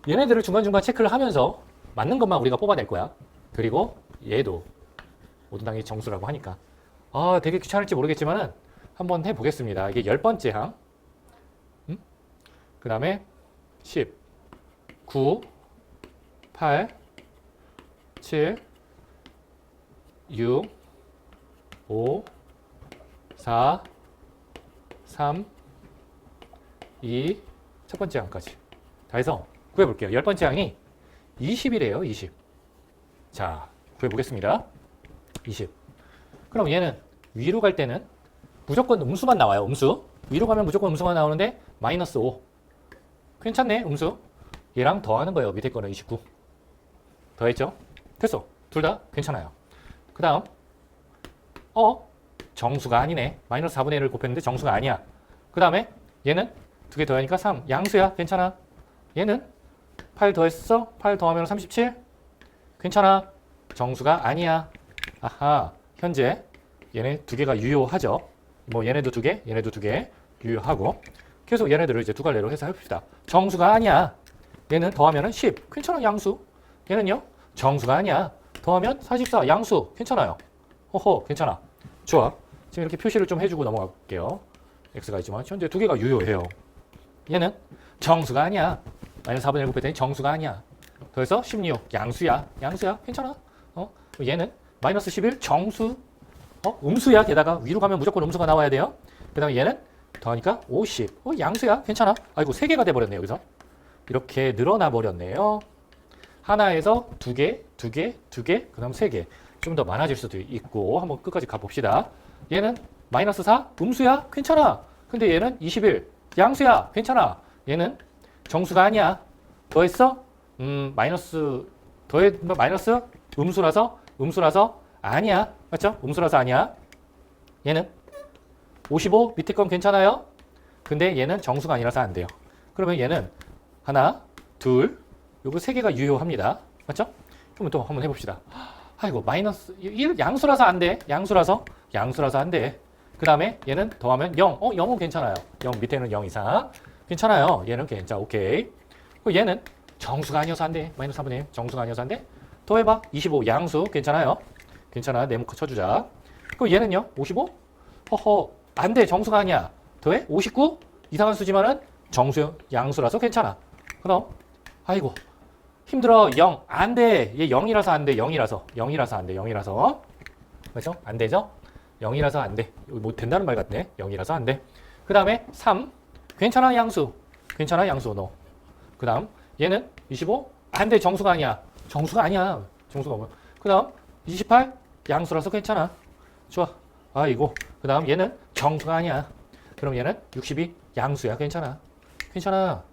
얘네들을 중간중간 체크를 하면서 맞는 것만 우리가 뽑아낼 거야. 그리고 얘도 모든 항이 정수라고 하니까 되게 귀찮을지 모르겠지만은 한번 해보겠습니다. 이게 10번째 항, 그 다음에 10, 9, 8, 7, 6, 5, 4, 3, 2, 첫 번째 항까지 다 해서 구해볼게요. 10번째 항이 20이래요. 20. 자, 구해보겠습니다. 20. 그럼 얘는 위로 갈 때는 무조건 음수만 나와요. 음수. 위로 가면 무조건 음수만 나오는데 마이너스 5. 괜찮네. 음수. 얘랑 더하는 거예요. 밑에 거는 29. 더했죠? 됐어. 둘 다 괜찮아요. 그 다음 정수가 아니네. 마이너스 4분의 1을 곱했는데 정수가 아니야. 그 다음에 얘는 두 개 더하니까 3. 양수야. 괜찮아. 얘는 8 더했어. 8 더하면 37. 괜찮아. 정수가 아니야. 아하. 현재 얘네 두 개가 유효하죠. 뭐 얘네도 두 개, 얘네도 두 개 유효하고 계속 얘네들을 이제 두 갈래로 해서 해봅시다. 정수가 아니야. 얘는 더하면 10. 괜찮아. 양수. 얘는요. 정수가 아니야. 더하면 44. 양수. 괜찮아요. 호호. 괜찮아. 좋아. 지금 이렇게 표시를 좀 해주고 넘어갈게요. x가 있지만 현재 두 개가 유효해요. 얘는 정수가 아니야. 마이너스 4분의 1 곱했더니 정수가 아니야. 더해서 16. 양수야. 양수야. 괜찮아. 얘는 마이너스 11. 정수. 음수야. 게다가 위로 가면 무조건 음수가 나와야 돼요. 그 다음에 얘는 더하니까 50. 양수야. 괜찮아. 아이고, 3개가 돼버렸네요. 여기서. 이렇게 늘어나 버렸네요. 하나에서 두 개, 두 개, 두 개, 그 다음 3개. 좀 더 많아질 수도 있고 한번 끝까지 가봅시다. 얘는 마이너스 4. 음수야. 괜찮아. 근데 얘는 21. 양수야. 괜찮아. 얘는 정수가 아니야. 더했어? 마이너스 음수라서 아니야. 맞죠? 음수라서 아니야. 얘는 55. 밑에 건 괜찮아요. 근데 얘는 정수가 아니라서 안 돼요. 그러면 얘는 하나, 둘, 요거 3개가 유효합니다. 맞죠? 그러면 또 한번 해봅시다. 아이고, 마이너스 1 양수라서 안 돼. 양수라서 안 돼. 그 다음에 얘는 더하면 0. 0은 괜찮아요. 0 밑에는 0 이상. 괜찮아요. 얘는 괜찮아. 오케이. 얘는 정수가 아니어서 안 돼. 마이너스 4분의 1. 정수가 아니어서 안 돼. 더해봐. 25. 양수. 괜찮아요. 괜찮아. 네모크 쳐주자. 그럼 얘는요. 55? 허허. 안 돼. 정수가 아니야. 더해. 59? 이상한 수지만은 양수라서 괜찮아. 그럼 아이고. 힘들어. 0. 안 돼. 얘 0이라서 안 돼. 0이라서 안 돼. 0이라서. 그렇죠? 안 되죠? 0이라서 안 돼. 뭐 된다는 말 같네. 0이라서 안 돼. 그 다음에 3. 괜찮아. 양수. 괜찮아. 양수 너. 그 다음 얘는 25. 안 돼. 정수가 아니야. 정수가 아니야. 정수가 뭐야. 그 다음 28. 양수라서 괜찮아. 좋아. 아이고. 그 다음 얘는 정수가 아니야. 그럼 얘는 62. 양수야. 괜찮아. 괜찮아.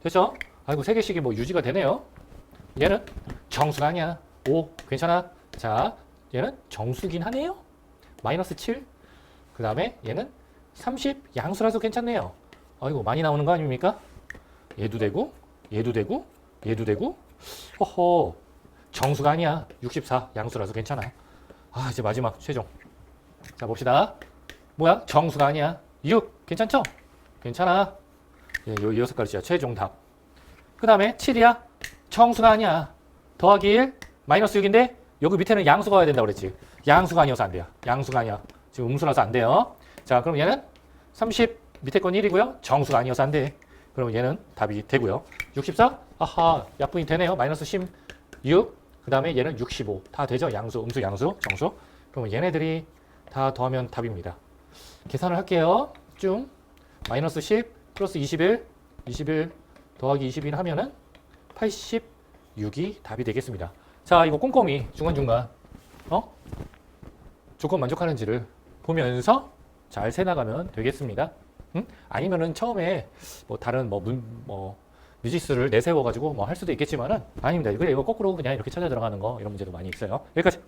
됐죠? 아이고, 3개씩이 뭐 유지가 되네요. 얘는 정수가 아니야. 5. 괜찮아. 자, 얘는 정수긴 하네요. 마이너스 7. 그 다음에 얘는 30. 양수라서 괜찮네요. 아이고, 많이 나오는 거 아닙니까? 얘도 되고, 얘도 되고, 얘도 되고. 허허. 정수가 아니야. 64. 양수라서 괜찮아. 이제 마지막 최종. 자, 봅시다. 뭐야? 정수가 아니야. 6. 괜찮죠? 괜찮아. 요 6가지야. 최종 답. 그 다음에 7이야. 정수가 아니야. 더하기 1. 마이너스 6인데 여기 밑에는 양수가 와야 된다고 그랬지. 양수가 아니어서 안 돼요. 양수가 아니야. 지금 음수라서 안 돼요. 자, 그럼 얘는 30. 밑에 건 1이고요. 정수가 아니어서 안 돼. 그럼 얘는 답이 되고요. 64. 아하. 약분이 되네요. 마이너스 16. 그 다음에 얘는 65. 다 되죠? 양수, 음수, 양수, 정수. 그럼 얘네들이 다 더하면 답입니다. 계산을 할게요. 쭉. 마이너스 10 플러스 21. 21 더하기 21 하면은 86이 답이 되겠습니다. 자, 이거 꼼꼼히 중간중간 조건 만족하는지를 보면서 잘 세나가면 되겠습니다. 아니면은 처음에 뭐 다른 미지수를 내세워가지고 뭐 할 수도 있겠지만은 아닙니다. 이거 거꾸로 그냥 이렇게 찾아 들어가는 거 이런 문제도 많이 있어요. 여기까지.